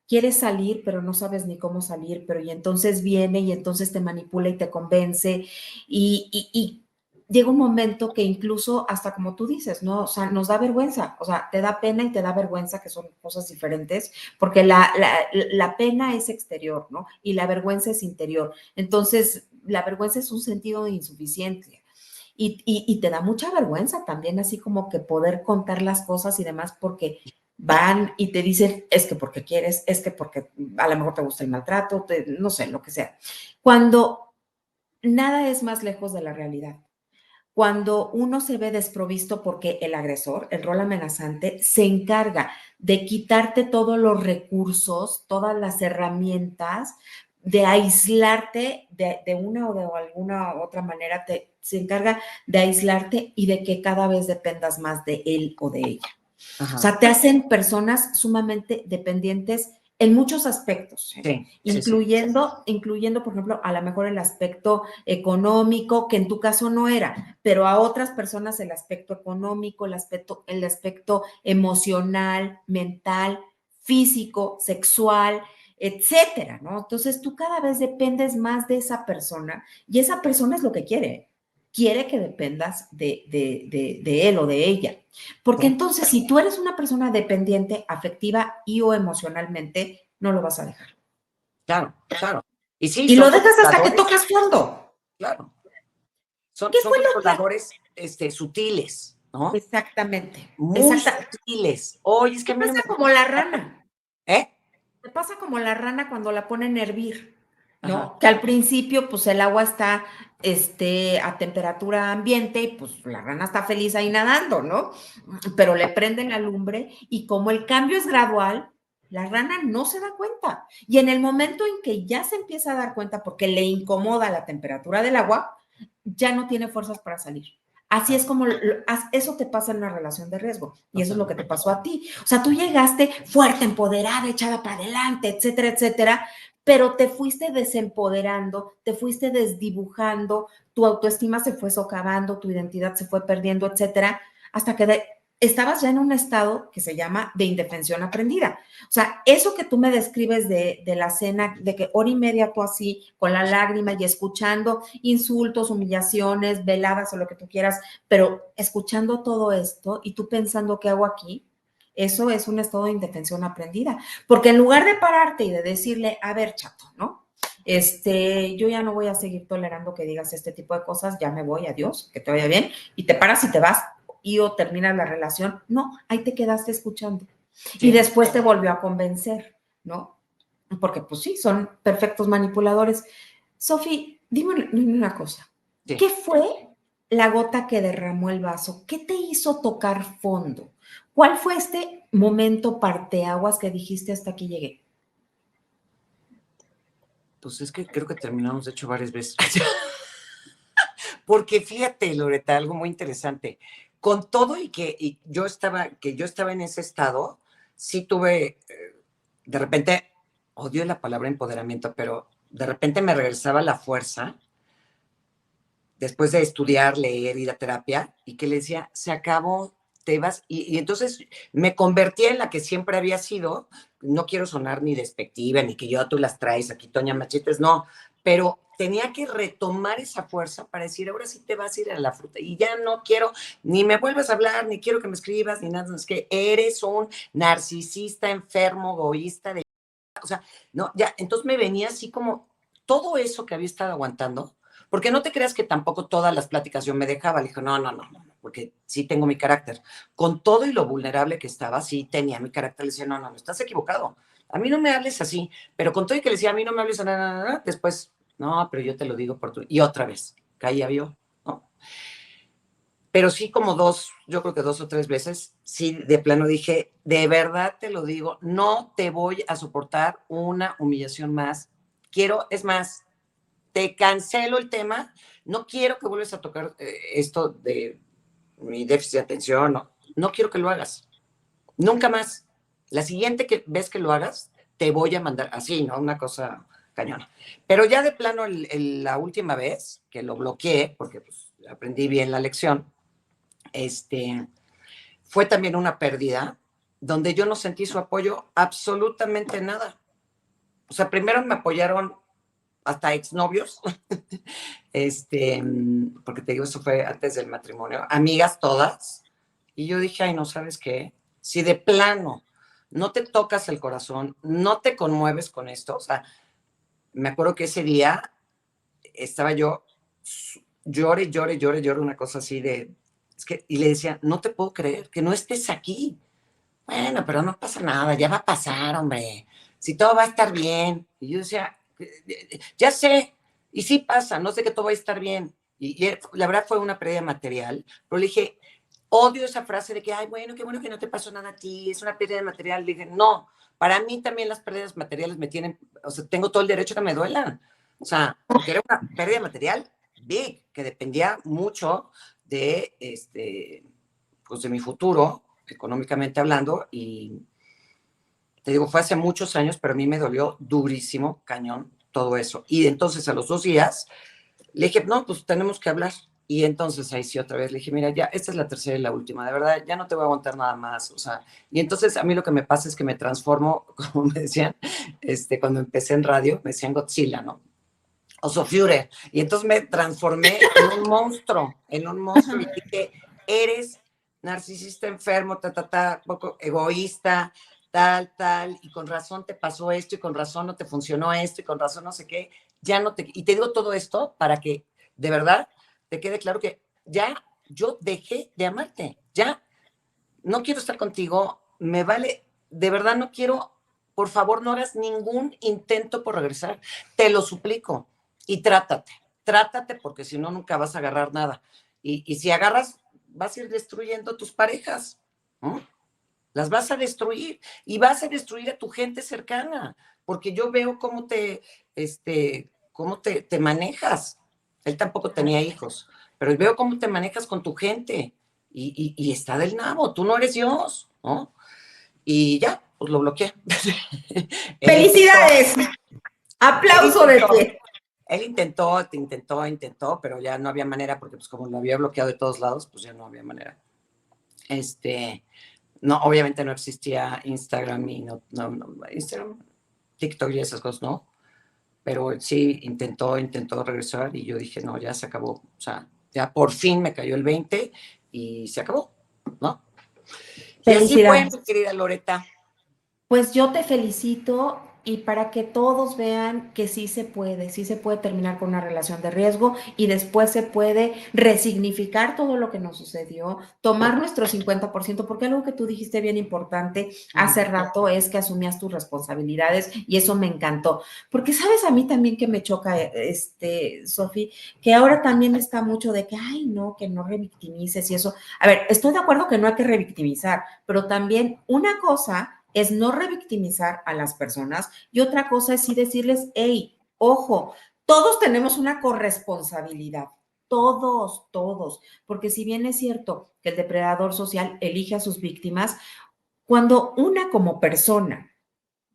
Speaker 3: quieres salir, pero no sabes ni cómo salir, pero y entonces viene y entonces te manipula y te convence y llega un momento que incluso hasta como tú dices, ¿no? O sea, nos da vergüenza, o sea, te da pena y te da vergüenza, que son cosas diferentes, porque la pena es exterior, ¿no? Y la vergüenza es interior. Entonces, la vergüenza es un sentido de insuficiencia. Y te da mucha vergüenza también, así como que poder contar las cosas y demás, porque van y te dicen, es que porque quieres, es que porque a lo mejor te gusta el maltrato, no sé, lo que sea. Cuando nada es más lejos de la realidad. cuando uno se ve desprovisto porque el agresor, el rol amenazante, se encarga de quitarte todos los recursos, todas las herramientas, de aislarte de una o de alguna otra manera, se encarga de aislarte y de que cada vez dependas más de él o de ella.
Speaker 2: Ajá.
Speaker 3: O sea, te hacen personas sumamente dependientes en muchos aspectos,
Speaker 2: Sí,
Speaker 3: incluyendo, por ejemplo, a lo mejor el aspecto económico, que en tu caso no era, pero a otras personas el aspecto económico, el aspecto emocional, mental, físico, sexual, etcétera, ¿no? Entonces tú cada vez dependes más de esa persona y esa persona es lo que quiere que dependas de él o de ella. Porque entonces, si tú eres una persona dependiente, afectiva y o emocionalmente, no lo vas a dejar.
Speaker 2: Claro, claro. Y sí,
Speaker 3: Y
Speaker 2: son
Speaker 3: lo dejas hasta que
Speaker 2: controladores,
Speaker 3: tocas fondo.
Speaker 2: claro. Son
Speaker 3: ¿Qué fue lo que?
Speaker 2: controladores sutiles, ¿no?
Speaker 3: Exactamente.
Speaker 2: Muy sutiles. Oye, es que
Speaker 3: ¿Qué
Speaker 2: a mí no
Speaker 3: pasa
Speaker 2: me
Speaker 3: como
Speaker 2: gusta.
Speaker 3: la rana?
Speaker 2: ¿Eh?
Speaker 3: Te pasa como la rana cuando la ponen a hervir,
Speaker 2: Ajá.
Speaker 3: ¿no? Que al principio, pues el agua está a temperatura ambiente y pues la rana está feliz ahí nadando, ¿no? Pero le prenden la lumbre y como el cambio es gradual, la rana no se da cuenta. Y en el momento en que ya se empieza a dar cuenta porque le incomoda la temperatura del agua, ya no tiene fuerzas para salir. Así es como eso te pasa en una relación de riesgo y eso es lo que te pasó a ti. O sea, tú llegaste fuerte, empoderada, echada para adelante, etcétera, etcétera, pero te fuiste desempoderando, te fuiste desdibujando, tu autoestima se fue socavando, tu identidad se fue perdiendo, etcétera, hasta que estabas ya en un estado que se llama de indefensión aprendida. O sea, eso que tú me describes de la cena, de que hora y media tú así, con la lágrima y escuchando insultos, humillaciones, veladas o lo que tú quieras, pero escuchando todo esto y tú pensando, ¿qué hago aquí? Eso es un estado de indefensión aprendida. Porque en lugar de pararte y de decirle, a ver, chato, ¿no? Yo ya no voy a seguir tolerando que digas este tipo de cosas, ya me voy, adiós, que te vaya bien, y te paras y te vas, y o terminas la relación. No, ahí te quedaste escuchando.
Speaker 2: Sí.
Speaker 3: Y después te volvió a convencer, ¿no? Porque pues sí, son perfectos manipuladores. Sofi, dime una cosa.
Speaker 2: Sí.
Speaker 3: ¿Qué fue la gota que derramó el vaso? ¿Qué te hizo tocar fondo? ¿Cuál fue este momento parteaguas que dijiste hasta aquí llegué?
Speaker 2: Pues es que creo que terminamos, de hecho, varias veces. Porque fíjate, Loreta, algo muy interesante. Con todo y yo estaba en ese estado, sí tuve, de repente, odio la palabra empoderamiento, pero de repente me regresaba la fuerza después de estudiar, leer, ir a terapia, y que le decía, se acabó, te vas. Y entonces me convertí en la que siempre había sido. No quiero sonar ni despectiva, ni que tú las traes aquí, Toña Machetes, no, pero tenía que retomar esa fuerza para decir, ahora sí te vas a ir a la fruta, y ya no quiero, ni me vuelvas a hablar, ni quiero que me escribas, ni nada, es que eres un narcisista, enfermo, egoísta, o sea, no, ya, entonces me venía así como todo eso que había estado aguantando, porque no te creas que tampoco todas las pláticas yo me dejaba. Le dije, no, porque sí tengo mi carácter. Con todo y lo vulnerable que estaba, sí tenía mi carácter. Le decía, no, estás equivocado. A mí no me hables así. Pero con todo y que le decía, a mí no me hables, después, no, pero yo te lo digo por tu... Y otra vez, caía yo, ¿no? Pero sí como yo creo que 2 o 3 veces, sí, de plano dije, de verdad te lo digo, no te voy a soportar una humillación más. Es más, te cancelo el tema, no quiero que vuelvas a tocar esto de mi déficit de atención, no quiero que lo hagas, nunca más. La siguiente vez que lo hagas, te voy a mandar, así, ¿no? Una cosa cañona. Pero ya de plano, la última vez que lo bloqueé, porque pues, aprendí bien la lección, fue también una pérdida, donde yo no sentí su apoyo absolutamente nada. O sea, primero me apoyaron hasta exnovios, porque te digo, eso fue antes del matrimonio, amigas todas, y yo dije, ay, no, ¿sabes qué? Si de plano no te tocas el corazón, no te conmueves con esto, o sea, me acuerdo que ese día estaba yo, llore, una cosa así y le decía, no te puedo creer que no estés aquí. Bueno, pero no pasa nada, ya va a pasar, hombre, si todo va a estar bien. Y yo decía, ya sé, y sí pasa, no sé que todo va a estar bien. y la verdad fue una pérdida material, pero le dije, odio esa frase de que, ay, bueno, qué bueno que no te pasó nada a ti, es una pérdida material. Le dije, no, para mí también las pérdidas materiales me tienen, o sea, tengo todo el derecho a que me duelan. O sea, porque era una pérdida material big, que dependía mucho de, pues de mi futuro, económicamente hablando, y te digo, fue hace muchos años, pero a mí me dolió durísimo, cañón, todo eso. Y entonces a los 2 días le dije, no, pues tenemos que hablar. Y entonces ahí sí otra vez le dije, mira, ya, esta es la tercera y la última, de verdad, ya no te voy a aguantar nada más, o sea, y entonces a mí lo que me pasa es que me transformo, como me decían, cuando empecé en radio, me decían Godzilla, ¿no? O Sofure, y entonces me transformé en un monstruo, y dije, eres narcisista enfermo, poco egoísta, tal, y con razón te pasó esto, y con razón no te funcionó esto, y con razón no sé qué, ya no te, y te digo todo esto para que de verdad te quede claro que ya yo dejé de amarte, ya no quiero estar contigo, me vale, de verdad no quiero, por favor no hagas ningún intento por regresar, te lo suplico, y trátate porque si no nunca vas a agarrar nada, y si agarras, vas a ir destruyendo tus parejas, ¿no? Las vas a destruir, y vas a destruir a tu gente cercana, porque yo veo cómo te manejas. Él tampoco tenía hijos, pero veo cómo te manejas con tu gente, y está del nabo, tú no eres Dios, ¿no? Y ya, pues lo bloqueé. Él
Speaker 3: ¡Felicidades!
Speaker 2: él
Speaker 3: Aplauso de
Speaker 2: intentó,
Speaker 3: pie.
Speaker 2: él intentó, pero ya no había manera, porque pues como lo había bloqueado de todos lados, pues ya no había manera. No, obviamente no existía Instagram y Instagram, TikTok y esas cosas, ¿no? Pero sí intentó regresar, y yo dije, no, ya se acabó. O sea, ya por fin me cayó el 20 y se acabó, ¿no? Y así fue,
Speaker 3: Felicidades.
Speaker 2: mi querida Loreta.
Speaker 3: Pues yo te felicito y para que todos vean que sí se puede terminar con una relación de riesgo y después se puede resignificar todo lo que nos sucedió, tomar nuestro 50%, porque algo que tú dijiste bien importante hace rato es que asumías tus responsabilidades y eso me encantó. Porque sabes a mí también que me choca, Sofi, que ahora también está mucho de que, ay, no, que no revictimices y eso. A ver, estoy de acuerdo que no hay que revictimizar, pero también una cosa es no revictimizar a las personas y otra cosa es sí decirles, hey, ojo, todos tenemos una corresponsabilidad, todos, porque si bien es cierto que el depredador social elige a sus víctimas, cuando una como persona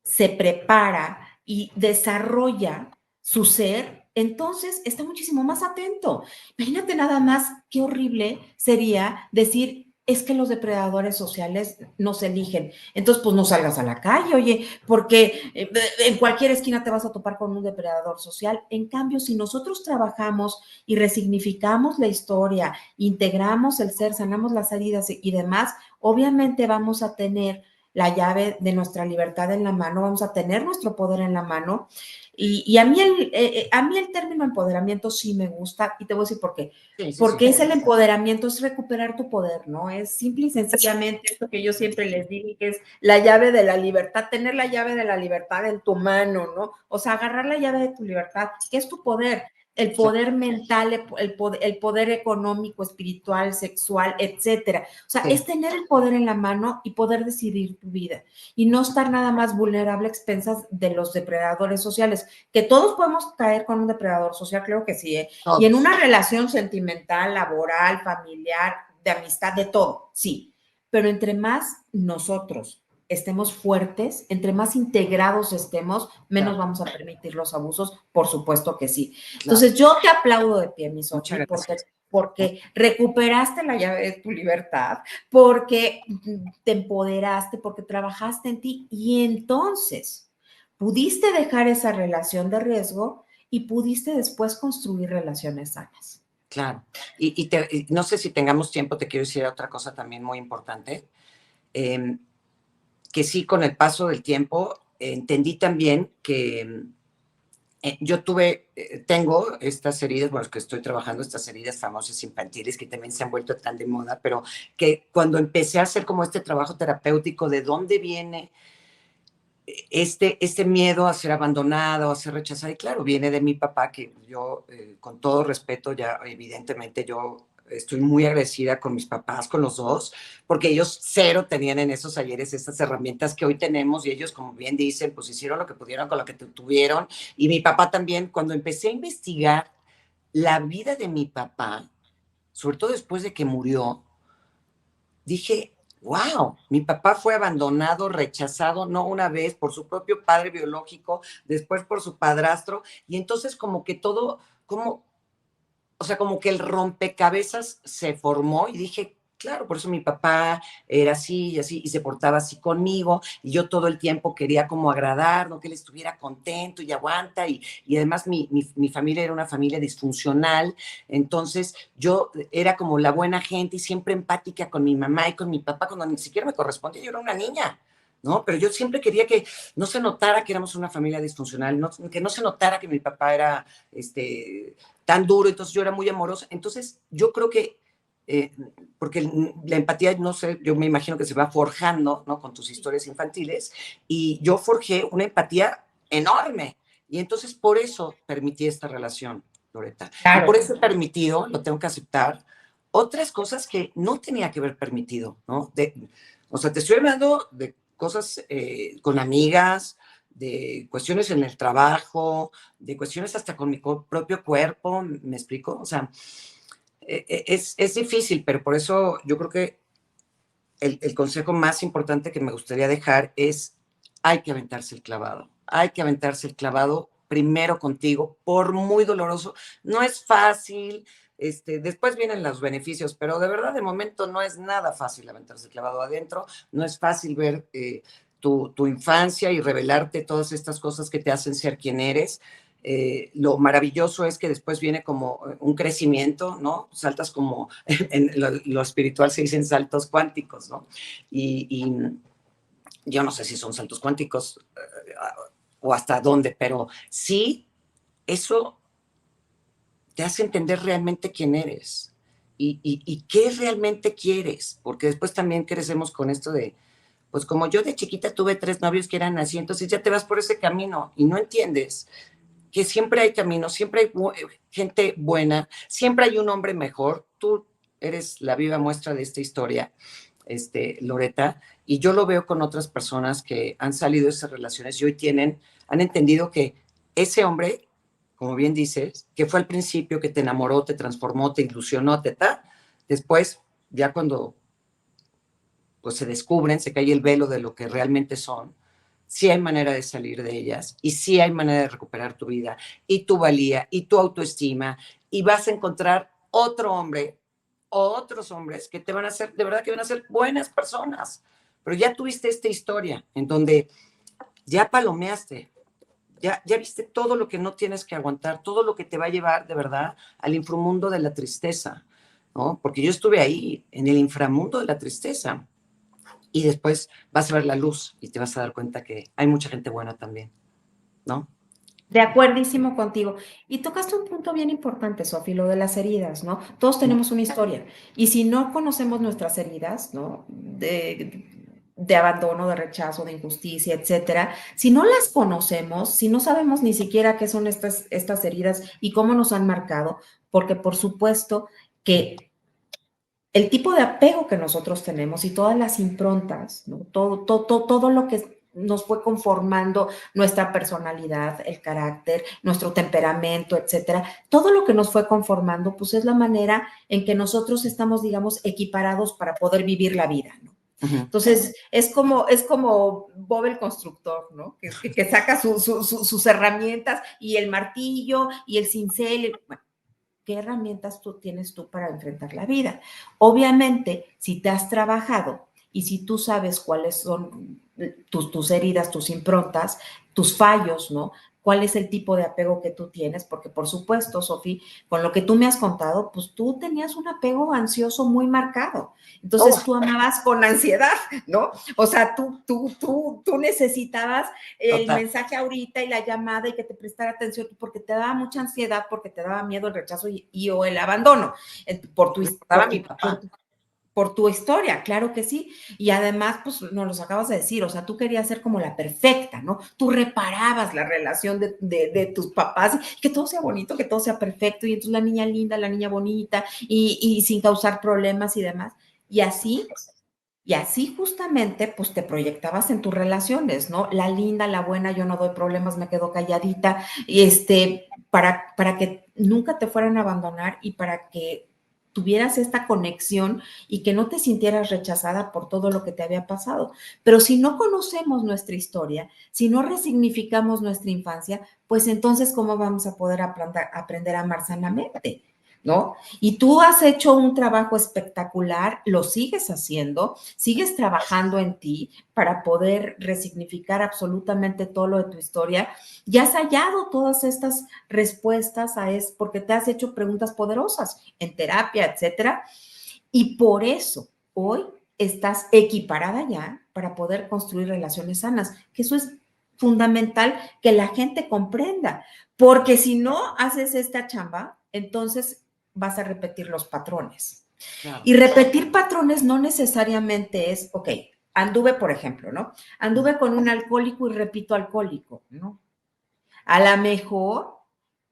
Speaker 3: se prepara y desarrolla su ser, entonces está muchísimo más atento. Imagínate nada más qué horrible sería decir, es que los depredadores sociales nos eligen. Entonces, pues no salgas a la calle, oye, porque en cualquier esquina te vas a topar con un depredador social. En cambio, si nosotros trabajamos y resignificamos la historia, integramos el ser, sanamos las heridas y demás, obviamente vamos a tener la llave de nuestra libertad en la mano, vamos a tener nuestro poder en la mano. Y a mí el término empoderamiento sí me gusta y te voy a decir por qué.
Speaker 2: Sí.
Speaker 3: Porque es el empoderamiento, es recuperar tu poder, ¿no? Es simple y sencillamente esto que yo siempre les digo, que es la llave de la libertad, tener la llave de la libertad en tu mano, ¿no? O sea, agarrar la llave de tu libertad, que es tu poder, el poder mental, el poder económico, espiritual, sexual, etcétera. O sea, es tener el poder en la mano y poder decidir tu vida y no estar nada más vulnerable a expensas de los depredadores sociales, que todos podemos caer con un depredador social, creo que sí, ¿eh? Y en una relación sentimental, laboral, familiar, de amistad, de todo, sí. Pero entre más nosotros estemos fuertes, entre más integrados estemos, menos vamos a permitir los abusos, por supuesto que sí. Entonces, yo te aplaudo de pie, mi Sofi, porque recuperaste la llave de tu libertad, porque te empoderaste, porque trabajaste en ti y entonces pudiste dejar esa relación de riesgo y pudiste después construir relaciones sanas.
Speaker 2: Claro. Y no sé si tengamos tiempo, te quiero decir otra cosa también muy importante. Que sí, con el paso del tiempo, entendí también que yo tengo estas heridas, bueno, que estoy trabajando, estas heridas famosas infantiles que también se han vuelto tan de moda, pero que cuando empecé a hacer como este trabajo terapéutico, ¿de dónde viene este miedo a ser abandonada o a ser rechazada, y claro, viene de mi papá, que yo, con todo respeto, ya evidentemente yo estoy muy agradecida con mis papás, con los dos, porque ellos cero tenían en esos ayeres estas herramientas que hoy tenemos, y ellos, como bien dicen, pues hicieron lo que pudieron con lo que tuvieron. Y mi papá también, cuando empecé a investigar la vida de mi papá, sobre todo después de que murió, dije, wow, mi papá fue abandonado, rechazado, no una vez por su propio padre biológico, después por su padrastro, y entonces como que todo, como, o sea, como que el rompecabezas se formó, y dije, claro, por eso mi papá era así y así, y se portaba así conmigo, y yo todo el tiempo quería como agradar, ¿no? Que él estuviera contento y aguanta, y además mi familia era una familia disfuncional, entonces yo era como la buena gente y siempre empática con mi mamá y con mi papá, cuando ni siquiera me correspondía, yo era una niña. ¿No? Pero yo siempre quería que no se notara que éramos una familia disfuncional, no, que no se notara que mi papá era tan duro, entonces yo era muy amorosa. Entonces yo creo que, porque la empatía, no sé, yo me imagino que se va forjando, ¿no? Con tus historias infantiles, y yo forjé una empatía enorme, y entonces por eso permití esta relación, Loreta. Y por
Speaker 3: Claro.
Speaker 2: eso he permitido, lo tengo que aceptar, otras cosas que no tenía que haber permitido, ¿no? O sea, te estoy hablando de cosas con amigas, de cuestiones en el trabajo, de cuestiones hasta con mi propio cuerpo, ¿me explico? O sea, es difícil, pero por eso yo creo que el consejo más importante que me gustaría dejar es, hay que aventarse el clavado, hay que aventarse el clavado primero contigo, por muy doloroso, no es fácil, después vienen los beneficios, pero de verdad de momento no es nada fácil aventarse el clavado adentro, no es fácil ver tu infancia y revelarte todas estas cosas que te hacen ser quien eres. Lo maravilloso es que después viene como un crecimiento, ¿no? Saltas como, en lo espiritual se dicen saltos cuánticos, ¿no? Y yo no sé si son saltos cuánticos o hasta dónde, pero sí, eso te hace entender realmente quién eres y qué realmente quieres, porque después también crecemos con esto de, pues como yo de chiquita tuve 3 novios que eran así, entonces ya te vas por ese camino y no entiendes que siempre hay caminos, siempre hay gente buena, siempre hay un hombre mejor. Tú eres la viva muestra de esta historia, Loreta, y yo lo veo con otras personas que han salido de esas relaciones y hoy han entendido que ese hombre, como bien dices, que fue al principio, que te enamoró, te transformó, te ilusionó, después, ya cuando pues se descubren, se cae el velo de lo que realmente son, sí hay manera de salir de ellas y sí hay manera de recuperar tu vida y tu valía y tu autoestima, y vas a encontrar otro hombre o otros hombres que te van a hacer, de verdad que van a ser buenas personas, pero ya tuviste esta historia en donde ya palomeaste, ya viste todo lo que no tienes que aguantar, todo lo que te va a llevar de verdad al inframundo de la tristeza, ¿no? Porque yo estuve ahí, en el inframundo de la tristeza, y después vas a ver la luz y te vas a dar cuenta que hay mucha gente buena también, ¿no?
Speaker 3: De acuerdísimo contigo. Y tocaste un punto bien importante, Sofi, lo de las heridas, ¿no? Todos tenemos una historia. Y si no conocemos nuestras heridas, ¿no? De abandono, de rechazo, de injusticia, etcétera, si no las conocemos, si no sabemos ni siquiera qué son estas heridas y cómo nos han marcado, porque por supuesto que el tipo de apego que nosotros tenemos y todas las improntas, ¿no? Todo lo que nos fue conformando nuestra personalidad, el carácter, nuestro temperamento, etcétera, todo lo que nos fue conformando, pues es la manera en que nosotros estamos, digamos, equiparados para poder vivir la vida, ¿no? Entonces, es como Bob el constructor, ¿no? Que saca sus herramientas y el martillo y el cincel, bueno, ¿qué herramientas tienes tú para enfrentar la vida? Obviamente, si te has trabajado y si tú sabes cuáles son tus heridas, tus improntas, tus fallos, ¿no? ¿Cuál es el tipo de apego que tú tienes? Porque por supuesto, Sofi, con lo que tú me has contado, pues tú tenías un apego ansioso muy marcado. Entonces tú amabas con ansiedad, ¿no? O sea, tú necesitabas el
Speaker 2: Total.
Speaker 3: mensaje ahorita y la llamada y que te prestara atención porque te daba mucha ansiedad, porque te daba miedo el rechazo o el abandono por tu,
Speaker 2: Estaba mi
Speaker 3: por
Speaker 2: papá.
Speaker 3: por tu historia, claro que sí. Y además, pues nos los acabas de decir, o sea, tú querías ser como la perfecta, ¿no? Tú reparabas la relación de tus papás, que todo sea bonito, que todo sea perfecto, y entonces la niña linda, la niña bonita, y sin causar problemas y demás. Y así y así justamente, pues te proyectabas en tus relaciones, ¿no? La linda, la buena, yo no doy problemas, me quedo calladita, y para que nunca te fueran a abandonar y para que tuvieras esta conexión y que no te sintieras rechazada por todo lo que te había pasado. Pero si no conocemos nuestra historia, si no resignificamos nuestra infancia, pues entonces, ¿cómo vamos a poder aprender a amar sanamente? ¿No? Y tú has hecho un trabajo espectacular, lo sigues haciendo, sigues trabajando en ti para poder resignificar absolutamente todo lo de tu historia y has hallado todas estas respuestas a eso porque te has hecho preguntas poderosas en terapia, etcétera. Y por eso hoy estás equiparada ya para poder construir relaciones sanas, que eso es fundamental que la gente comprenda, porque si no haces esta chamba, entonces vas a repetir los patrones.
Speaker 2: Claro.
Speaker 3: Y repetir patrones no necesariamente es, ok, anduve, por ejemplo, ¿no? Anduve con un alcohólico y repito alcohólico, ¿no? A lo mejor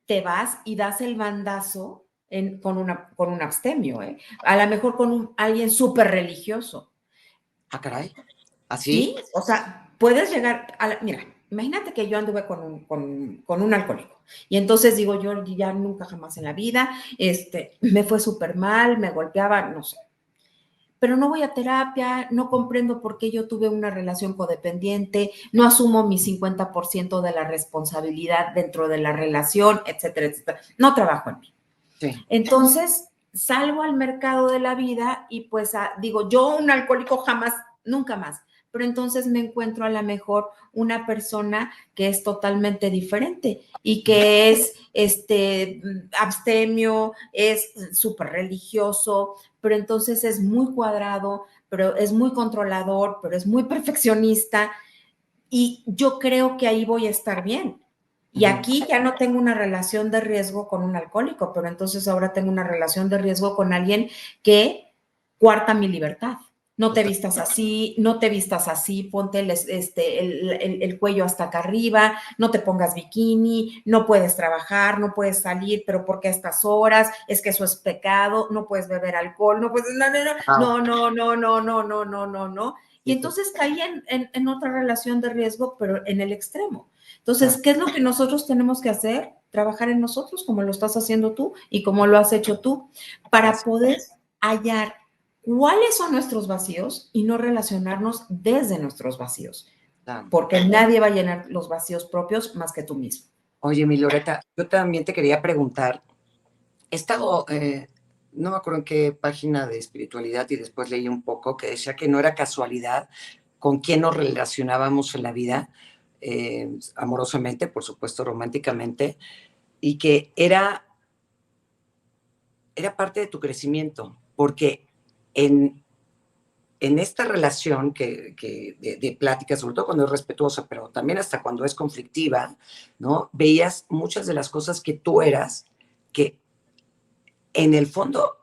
Speaker 3: te vas y das el bandazo con un abstemio, ¿eh? A lo mejor con alguien súper religioso.
Speaker 2: Ah, caray. ¿Así?
Speaker 3: Sí, o sea, puedes llegar mira, imagínate que yo anduve con un alcohólico y entonces digo, yo ya nunca jamás en la vida, me fue súper mal, me golpeaba, no sé, pero no voy a terapia, no comprendo por qué yo tuve una relación codependiente, no asumo mi 50% de la responsabilidad dentro de la relación, etcétera, etcétera. No trabajo en mí.
Speaker 2: Sí.
Speaker 3: Entonces, salgo al mercado de la vida y pues digo, yo un alcohólico jamás, nunca más. Pero entonces me encuentro a lo mejor una persona que es totalmente diferente y que es abstemio, es súper religioso, pero entonces es muy cuadrado, pero es muy controlador, pero es muy perfeccionista y yo creo que ahí voy a estar bien. Y aquí ya no tengo una relación de riesgo con un alcohólico, pero entonces ahora tengo una relación de riesgo con alguien que cuarta mi libertad. No te vistas así, no te vistas así, ponte el cuello hasta acá arriba, no te pongas bikini, no puedes trabajar, no puedes salir, pero ¿por qué a estas horas? Es que eso es pecado, no puedes beber alcohol, no puedes, no, no, no, no, no, no, no, no, no. Y entonces caí en otra relación de riesgo, pero en el extremo. Entonces, ¿qué es lo que nosotros tenemos que hacer? Trabajar en nosotros, como lo estás haciendo tú y como lo has hecho tú, para poder hallar cuáles son nuestros vacíos y no relacionarnos desde nuestros vacíos, porque nadie va a llenar los vacíos propios más que tú mismo.
Speaker 2: Oye, mi Loreta, yo también te quería preguntar, he estado, no me acuerdo en qué página de espiritualidad y después leí un poco que decía que no era casualidad con quién nos relacionábamos en la vida, amorosamente, por supuesto, románticamente, y que era parte de tu crecimiento, porque en esta relación de plática, sobre todo cuando es respetuosa, pero también hasta cuando es conflictiva, ¿no? Veías muchas de las cosas que tú eras, que en el fondo,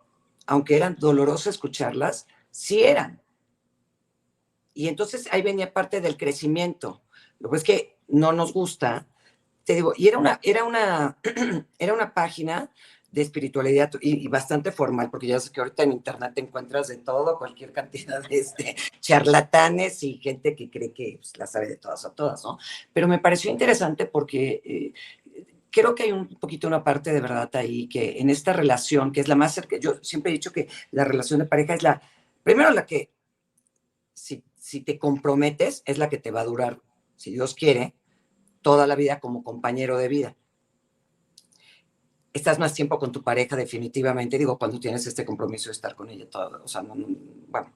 Speaker 2: aunque eran dolorosas escucharlas, sí eran. Y entonces ahí venía parte del crecimiento. Lo que es que no nos gusta, te digo, y era una página de espiritualidad y bastante formal, porque ya sé que ahorita en internet te encuentras de todo, cualquier cantidad de charlatanes y gente que cree que pues, la sabe de todas a todas, ¿no? Pero me pareció interesante porque creo que hay un poquito una parte de verdad ahí, que en esta relación, que es la más cerca, yo siempre he dicho que la relación de pareja es primero la que, si te comprometes, es la que te va a durar, si Dios quiere, toda la vida como compañero de vida. Estás más tiempo con tu pareja definitivamente, digo, cuando tienes este compromiso de estar con ella toda, o sea, bueno,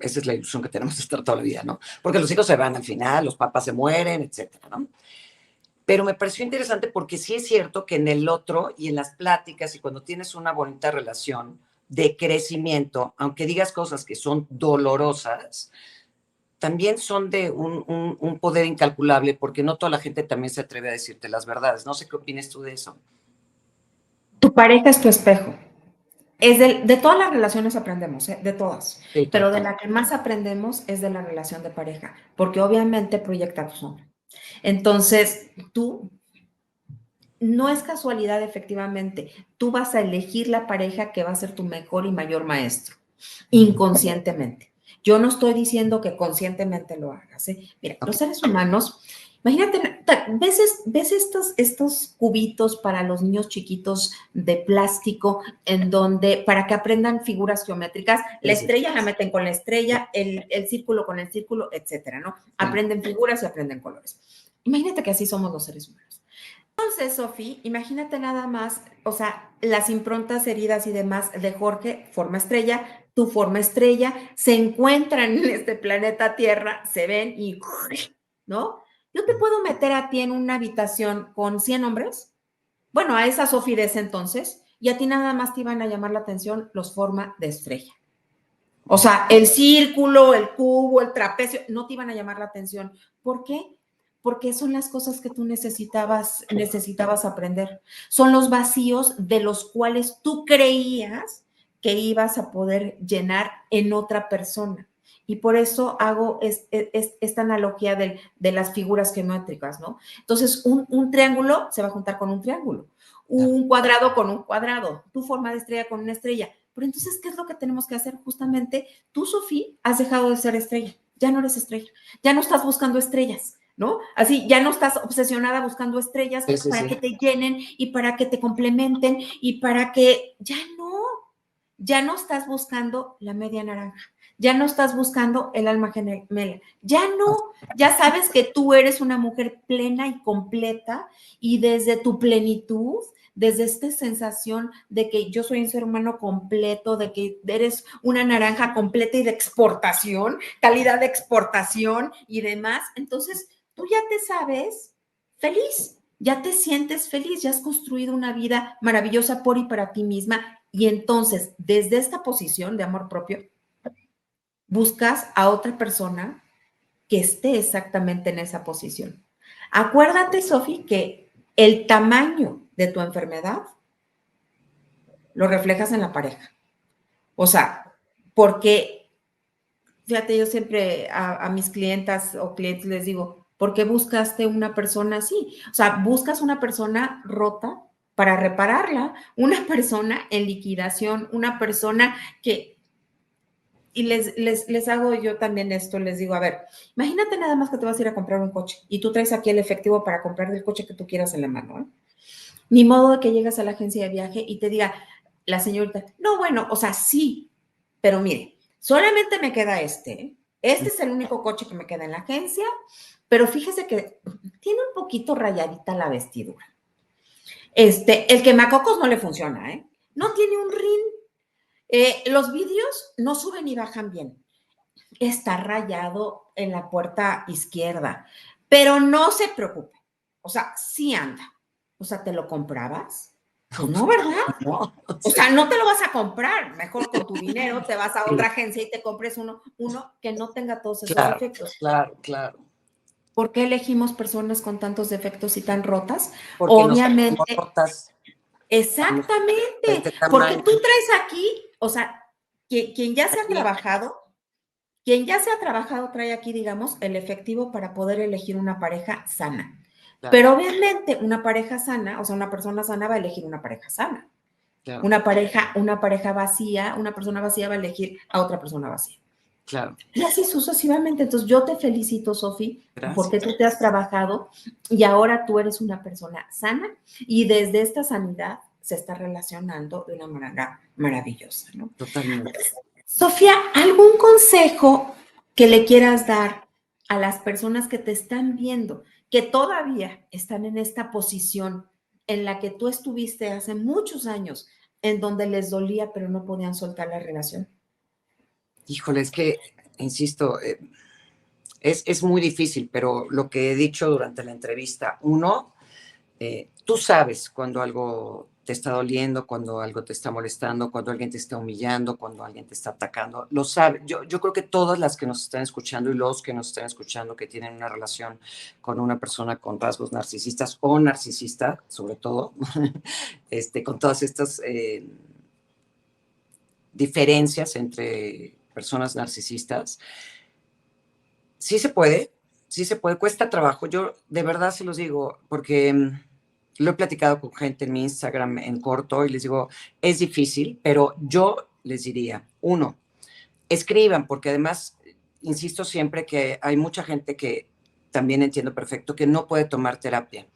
Speaker 2: esa es la ilusión que tenemos de estar toda la vida, ¿no? Porque los hijos se van al final, los papás se mueren, etcétera, ¿no? Pero me pareció interesante porque sí es cierto que en el otro y en las pláticas y cuando tienes una bonita relación de crecimiento, aunque digas cosas que son dolorosas, también son de un poder incalculable porque no toda la gente también se atreve a decirte las verdades. No sé qué opinas tú de eso.
Speaker 3: Tu pareja es tu espejo. de todas las relaciones aprendemos, ¿eh? De todas,
Speaker 2: Sí,
Speaker 3: pero de
Speaker 2: total.
Speaker 3: la que más aprendemos es de la relación de pareja, porque obviamente proyecta tu sombra. Entonces, tú, no es casualidad efectivamente, tú vas a elegir la pareja que va a ser tu mejor y mayor maestro, inconscientemente. Yo no estoy diciendo que conscientemente lo hagas, ¿eh? Mira, los
Speaker 2: Ok.
Speaker 3: seres humanos, imagínate, ¿ves estos cubitos para los niños chiquitos de plástico en donde, para que aprendan figuras geométricas, la
Speaker 2: Sí, sí,
Speaker 3: estrella la meten con la estrella, el círculo con el círculo, etcétera, ¿no?
Speaker 2: sí.
Speaker 3: Aprenden figuras y aprenden colores. Imagínate que así somos los seres humanos. Entonces, Sofi, imagínate nada más, o sea, las improntas, heridas y demás de Jorge, forma estrella, tu forma estrella, se encuentran en este planeta Tierra, se ven y, ¿no? Yo te puedo meter a ti en una habitación con 100 hombres, bueno, a esa Sofi de ese entonces, y a ti nada más te iban a llamar la atención los forma de estrella. O sea, el círculo, el cubo, el trapecio, no te iban a llamar la atención. ¿Por qué? Porque son las cosas que tú necesitabas aprender. Son los vacíos de los cuales tú creías que ibas a poder llenar en otra persona. Y por eso hago esta analogía de las figuras geométricas, ¿no? Entonces, un triángulo se va a juntar con un triángulo,
Speaker 2: Claro.
Speaker 3: un cuadrado con un cuadrado, tu forma de estrella con una estrella. Pero entonces, ¿qué es lo que tenemos que hacer? Justamente, tú, Sofía, has dejado de ser estrella, ya no eres estrella, ya no estás buscando estrellas, ¿no? Así, ya no estás obsesionada buscando estrellas
Speaker 2: Sí, sí,
Speaker 3: para
Speaker 2: sí.
Speaker 3: que te llenen y para que te complementen y para que, ya no estás buscando la media naranja, ya no estás buscando el alma gemela, ya no, ya sabes que tú eres una mujer plena y completa y desde tu plenitud, desde esta sensación de que yo soy un ser humano completo, de que eres una naranja completa y de exportación, calidad de exportación y demás, entonces tú ya te sabes feliz, ya te sientes feliz, ya has construido una vida maravillosa por y para ti misma y entonces desde esta posición de amor propio buscas a otra persona que esté exactamente en esa posición. Acuérdate, Sofi, que el tamaño de tu enfermedad lo reflejas en la pareja. O sea, porque, fíjate, yo siempre a mis clientas o clientes les digo, ¿por qué buscaste una persona así? O sea, buscas una persona rota para repararla, una persona en liquidación, una persona que y les hago yo también esto, les digo, a ver, imagínate nada más que te vas a ir a comprar un coche y tú traes aquí el efectivo para comprar el coche que tú quieras en la mano, ¿eh? Ni modo de que llegas a la agencia de viaje y te diga la señorita, no, bueno, o sea, sí, pero mire, solamente me queda este, ¿eh? Este es el único coche que me queda en la agencia, pero fíjese que tiene un poquito rayadita la vestidura. El quemacocos no le funciona, ¿eh? No tiene un rin. Los vidrios no suben y bajan bien. Está rayado en la puerta izquierda, pero no se preocupe. O sea, sí anda. O sea, ¿te lo comprabas? Pues no, ¿verdad?
Speaker 2: No,
Speaker 3: O
Speaker 2: sí,
Speaker 3: sea, no te lo vas a comprar. Mejor con tu dinero te vas a
Speaker 2: sí,
Speaker 3: otra agencia y te compres uno que no tenga todos esos
Speaker 2: claro,
Speaker 3: defectos.
Speaker 2: claro, claro.
Speaker 3: ¿Por qué elegimos personas con tantos defectos y tan rotas?
Speaker 2: Porque nos sentimos
Speaker 3: Obviamente,
Speaker 2: rotas de
Speaker 3: exactamente,
Speaker 2: este
Speaker 3: porque
Speaker 2: tamaño.
Speaker 3: tú traes aquí, o sea, quien ya se ha
Speaker 2: Aquí,
Speaker 3: trabajado, quien ya se ha trabajado trae aquí, digamos, el efectivo para poder elegir una pareja sana.
Speaker 2: claro,
Speaker 3: Pero obviamente una pareja sana, o sea, una persona sana va a elegir una pareja sana.
Speaker 2: claro,
Speaker 3: Una pareja vacía, una persona vacía va a elegir a otra persona vacía.
Speaker 2: claro.
Speaker 3: Y así sucesivamente. Entonces yo te felicito, Sofi, porque
Speaker 2: Gracias.
Speaker 3: tú te has trabajado y ahora tú eres una persona sana y desde esta sanidad se está relacionando de una manera maravillosa, ¿no?
Speaker 2: Totalmente.
Speaker 3: Sofía, ¿algún consejo que le quieras dar a las personas que te están viendo, que todavía están en esta posición en la que tú estuviste hace muchos años, en donde les dolía pero no podían soltar la relación?
Speaker 2: Híjole, es que, insisto, es muy difícil, pero lo que he dicho durante la entrevista, uno, tú sabes cuando algo te está doliendo, cuando algo te está molestando, cuando alguien te está humillando, cuando alguien te está atacando. Lo sabes. Yo creo que todas las que nos están escuchando y los que nos están escuchando que tienen una relación con una persona con rasgos narcisistas o narcisista, sobre todo, con todas estas diferencias entre personas narcisistas. Sí se puede, cuesta trabajo. Yo de verdad se los digo, porque lo he platicado con gente en mi Instagram en corto y les digo, es difícil, pero yo les diría, uno, escriban, porque además, insisto siempre que hay mucha gente que también entiendo perfecto que no puede tomar terapia,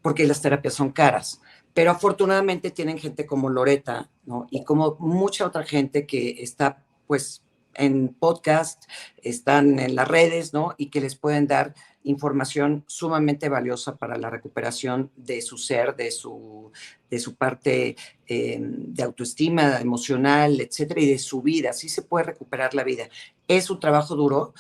Speaker 2: porque las terapias son caras. Pero afortunadamente tienen gente como Loretta, ¿no? Y como mucha otra gente que está, pues, en podcast, están en las redes, ¿no? Y que les pueden dar información sumamente valiosa para la recuperación de su ser, de su parte de autoestima emocional, etcétera, y de su vida. Sí se puede recuperar la vida. Es un trabajo duro.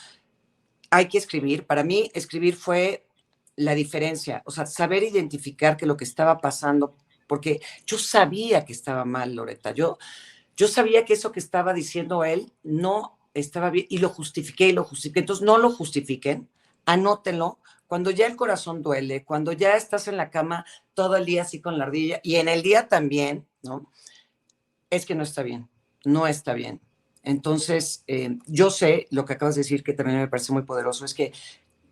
Speaker 2: Hay que escribir. Para mí, escribir fue la diferencia. O sea, saber identificar que lo que estaba pasando, porque yo sabía que estaba mal, Loretta. Yo sabía que eso que estaba diciendo él no estaba bien y lo justifiqué y lo justifiqué. Entonces, no lo justifiquen, anótenlo. Cuando ya el corazón duele, cuando ya estás en la cama todo el día así con la ardilla y en el día también, ¿no? Es que no está bien, no está bien. Entonces, yo sé lo que acabas de decir, que también me parece muy poderoso, es que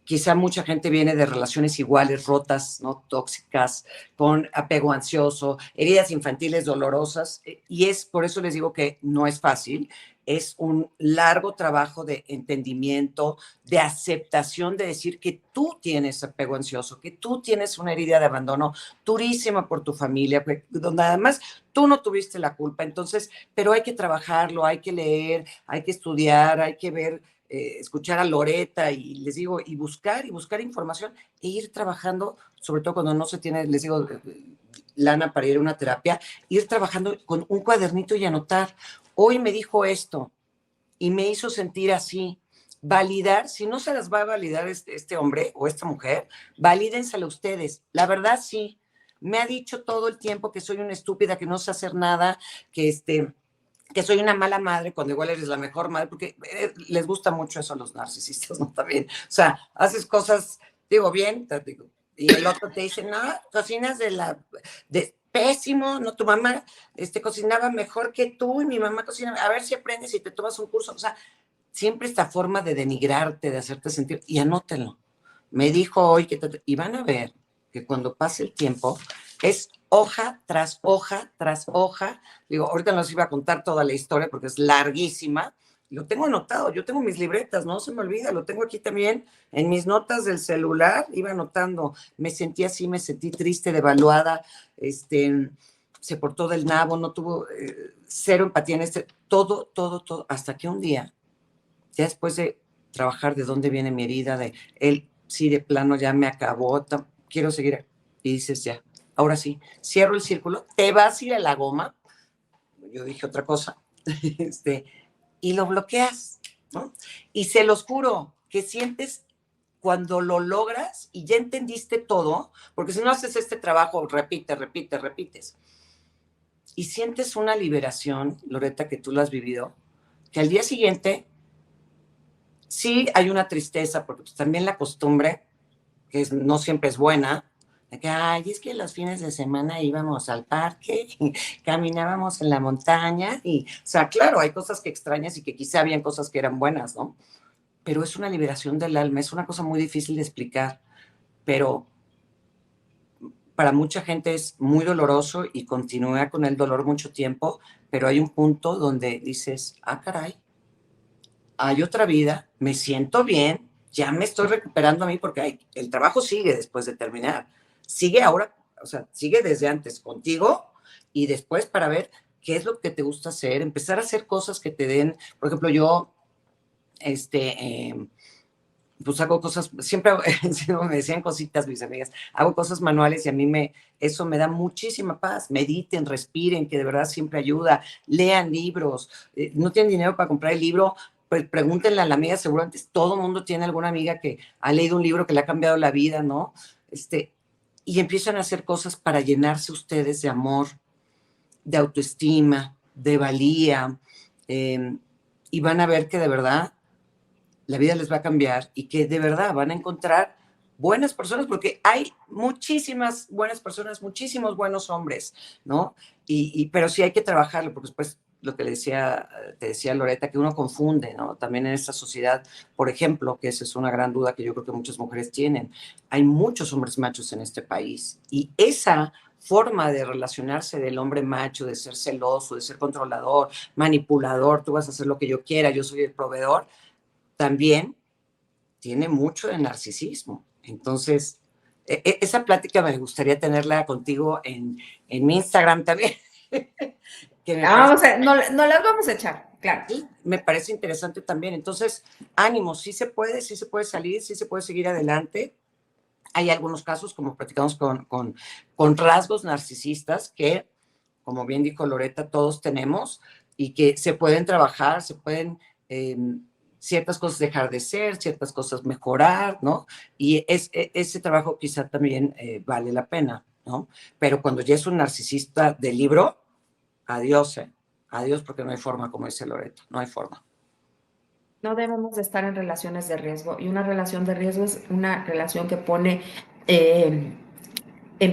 Speaker 2: quizá mucha gente viene de relaciones iguales, rotas, ¿no? Tóxicas, con apego ansioso, heridas infantiles dolorosas, y es por eso les digo que no es fácil, es un largo trabajo de entendimiento, de aceptación, de decir que tú tienes apego ansioso, que tú tienes una herida de abandono durísima por tu familia, donde además tú no tuviste la culpa, entonces, pero hay que trabajarlo, hay que leer, hay que estudiar, hay que ver, escuchar a Loretta y les digo, y buscar información e ir trabajando, sobre todo cuando no se tiene, les digo, lana para ir a una terapia, ir trabajando con un cuadernito y anotar. Hoy me dijo esto y me hizo sentir así. Validar, si no se las va a validar este hombre o esta mujer, valídensela ustedes. La verdad, sí. Me ha dicho todo el tiempo que soy una estúpida, que no sé hacer nada, que soy una mala madre, cuando igual eres la mejor madre, porque les gusta mucho eso a los narcisistas, ¿no? También, o sea, haces cosas, digo, bien, te digo, y el otro te dice, no, cocinas de pésimo, no, tu mamá cocinaba mejor que tú, y mi mamá cocinaba, a ver si aprendes y te tomas un curso, o sea, siempre esta forma de denigrarte, de hacerte sentir, y anótenlo. Me dijo hoy y van a ver que cuando pase el tiempo, es hoja tras hoja tras hoja. Digo, ahorita no les iba a contar toda la historia porque es larguísima. Lo tengo anotado, yo tengo mis libretas, no se me olvida, lo tengo aquí también en mis notas del celular, iba anotando, me sentí así, me sentí triste, devaluada, se portó del nabo, no tuvo cero empatía en todo, hasta que un día, ya después de trabajar de dónde viene mi herida, de él, sí, de plano ya me acabó, quiero seguir, y dices ya, ahora sí, cierro el círculo, te vas a ir a la goma, yo dije otra cosa, y lo bloqueas, ¿no? Y se los juro que sientes cuando lo logras y ya entendiste todo, porque si no haces este trabajo, repites, y sientes una liberación, Loretta, que tú lo has vivido, que al día siguiente sí hay una tristeza, porque pues, también la costumbre, que no siempre es buena, de que, ay, es que los fines de semana íbamos al parque, caminábamos en la montaña, y, o sea, claro, hay cosas que extrañas y que quizá habían cosas que eran buenas, ¿no? Pero es una liberación del alma, es una cosa muy difícil de explicar, pero para mucha gente es muy doloroso y continúa con el dolor mucho tiempo, pero hay un punto donde dices, ah, caray, hay otra vida, me siento bien, ya me estoy recuperando a mí porque el trabajo sigue después de terminar. Sigue ahora, o sea, sigue desde antes contigo y después para ver qué es lo que te gusta hacer, empezar a hacer cosas que te den, por ejemplo, yo, pues hago cosas, siempre me decían cositas mis amigas, hago cosas manuales y a mí eso me da muchísima paz. Mediten, respiren, que de verdad siempre ayuda, lean libros, no tienen dinero para comprar el libro, pues pregúntenle a la amiga, seguramente todo el mundo tiene alguna amiga que ha leído un libro que le ha cambiado la vida, ¿no? Y empiezan a hacer cosas para llenarse ustedes de amor, de autoestima, de valía, y van a ver que de verdad la vida les va a cambiar y que de verdad van a encontrar buenas personas, porque hay muchísimas buenas personas, muchísimos buenos hombres, ¿no? Pero sí hay que trabajarlo, porque después lo que te decía Loreta, que uno confunde, ¿no? También en esta sociedad, por ejemplo, que esa es una gran duda que yo creo que muchas mujeres tienen. Hay muchos hombres machos en este país y esa forma de relacionarse del hombre macho, de ser celoso, de ser controlador, manipulador, tú vas a hacer lo que yo quiera, yo soy el proveedor, también tiene mucho de narcisismo. Entonces, esa plática me gustaría tenerla contigo en mi Instagram también. Que me parece,
Speaker 3: No las vamos a echar, claro.
Speaker 2: sí, me parece interesante también. Entonces, ánimo, sí se puede salir, sí se puede seguir adelante. Hay algunos casos, como platicamos, con rasgos narcisistas que, como bien dijo Loreta, todos tenemos y que se pueden trabajar, se pueden ciertas cosas dejar de ser, ciertas cosas mejorar, ¿no? Y ese trabajo quizá también vale la pena, ¿no? Pero cuando ya es un narcisista de libro, adiós, adiós, porque no hay forma, como dice Loreta, no hay forma.
Speaker 3: No debemos de estar en relaciones de riesgo y una relación de riesgo es una relación que pone en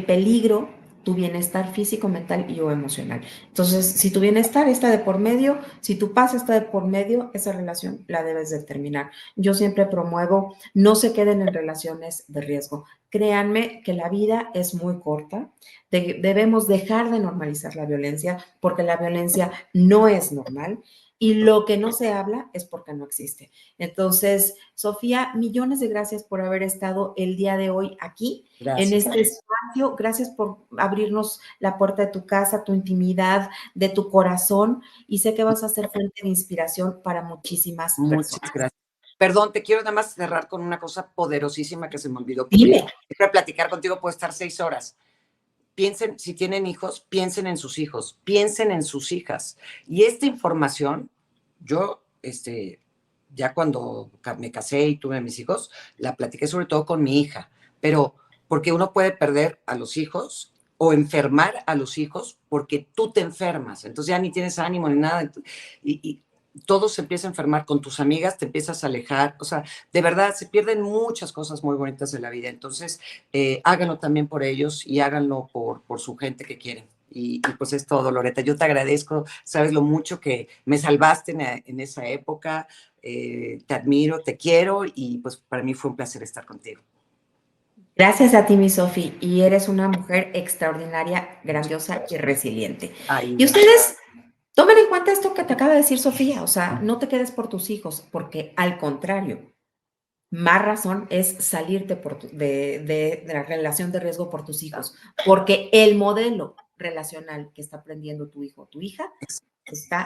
Speaker 3: peligro tu bienestar físico, mental y o emocional. Entonces, si tu bienestar está de por medio, si tu paz está de por medio, esa relación la debes de terminar. Yo siempre promuevo, no se queden en relaciones de riesgo. Créanme que la vida es muy corta. Debemos dejar de normalizar la violencia porque la violencia no es normal y lo que no se habla es porque no existe. Entonces, Sofía, millones de gracias por haber estado el día de hoy aquí en
Speaker 2: Gracias.
Speaker 3: este espacio. Gracias por abrirnos la puerta de tu casa, tu intimidad, de tu corazón y sé que vas a ser fuente de inspiración para muchísimas
Speaker 2: Muchas
Speaker 3: personas.
Speaker 2: gracias. Perdón, te quiero nada más cerrar con una cosa poderosísima que se me olvidó.
Speaker 3: Dime.
Speaker 2: Para platicar contigo puedo estar 6 horas. Piensen, si tienen hijos, piensen en sus hijos, piensen en sus hijas. Y esta información, yo, ya cuando me casé y tuve mis hijos, la platiqué sobre todo con mi hija, pero porque uno puede perder a los hijos o enfermar a los hijos porque tú te enfermas, entonces ya ni tienes ánimo ni nada, y todo se empieza a enfermar con tus amigas, te empiezas a alejar, o sea, de verdad se pierden muchas cosas muy bonitas de la vida, entonces háganlo también por ellos y háganlo por su gente que quieren. Y pues es todo, Loreta. Yo te agradezco, sabes lo mucho que me salvaste en esa época, te admiro, te quiero y pues para mí fue un placer estar contigo.
Speaker 3: Gracias a ti, mi Sofi, y eres una mujer extraordinaria, grandiosa y resiliente.
Speaker 2: Ay,
Speaker 3: Y ustedes tomen en cuenta esto que te acaba de decir Sofía, o sea, no te quedes por tus hijos, porque al contrario, más razón es salirte de la relación de riesgo por tus hijos, porque el modelo relacional que está aprendiendo tu hijo o tu hija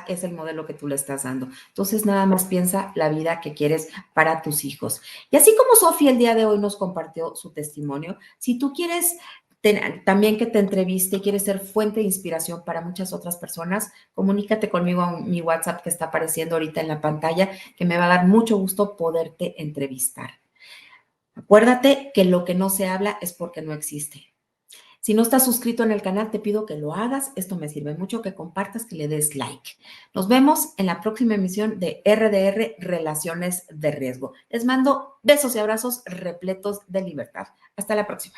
Speaker 3: es el modelo que tú le estás dando. Entonces, nada más piensa la vida que quieres para tus hijos. Y así como Sofía el día de hoy nos compartió su testimonio, si tú quieres también que te entreviste y quieres ser fuente de inspiración para muchas otras personas, comunícate conmigo a mi WhatsApp que está apareciendo ahorita en la pantalla, que me va a dar mucho gusto poderte entrevistar. Acuérdate que lo que no se habla es porque no existe. Si no estás suscrito en el canal, te pido que lo hagas. Esto me sirve mucho, que compartas, que le des like. Nos vemos en la próxima emisión de RDR Relaciones de Riesgo. Les mando besos y abrazos repletos de libertad. Hasta la próxima.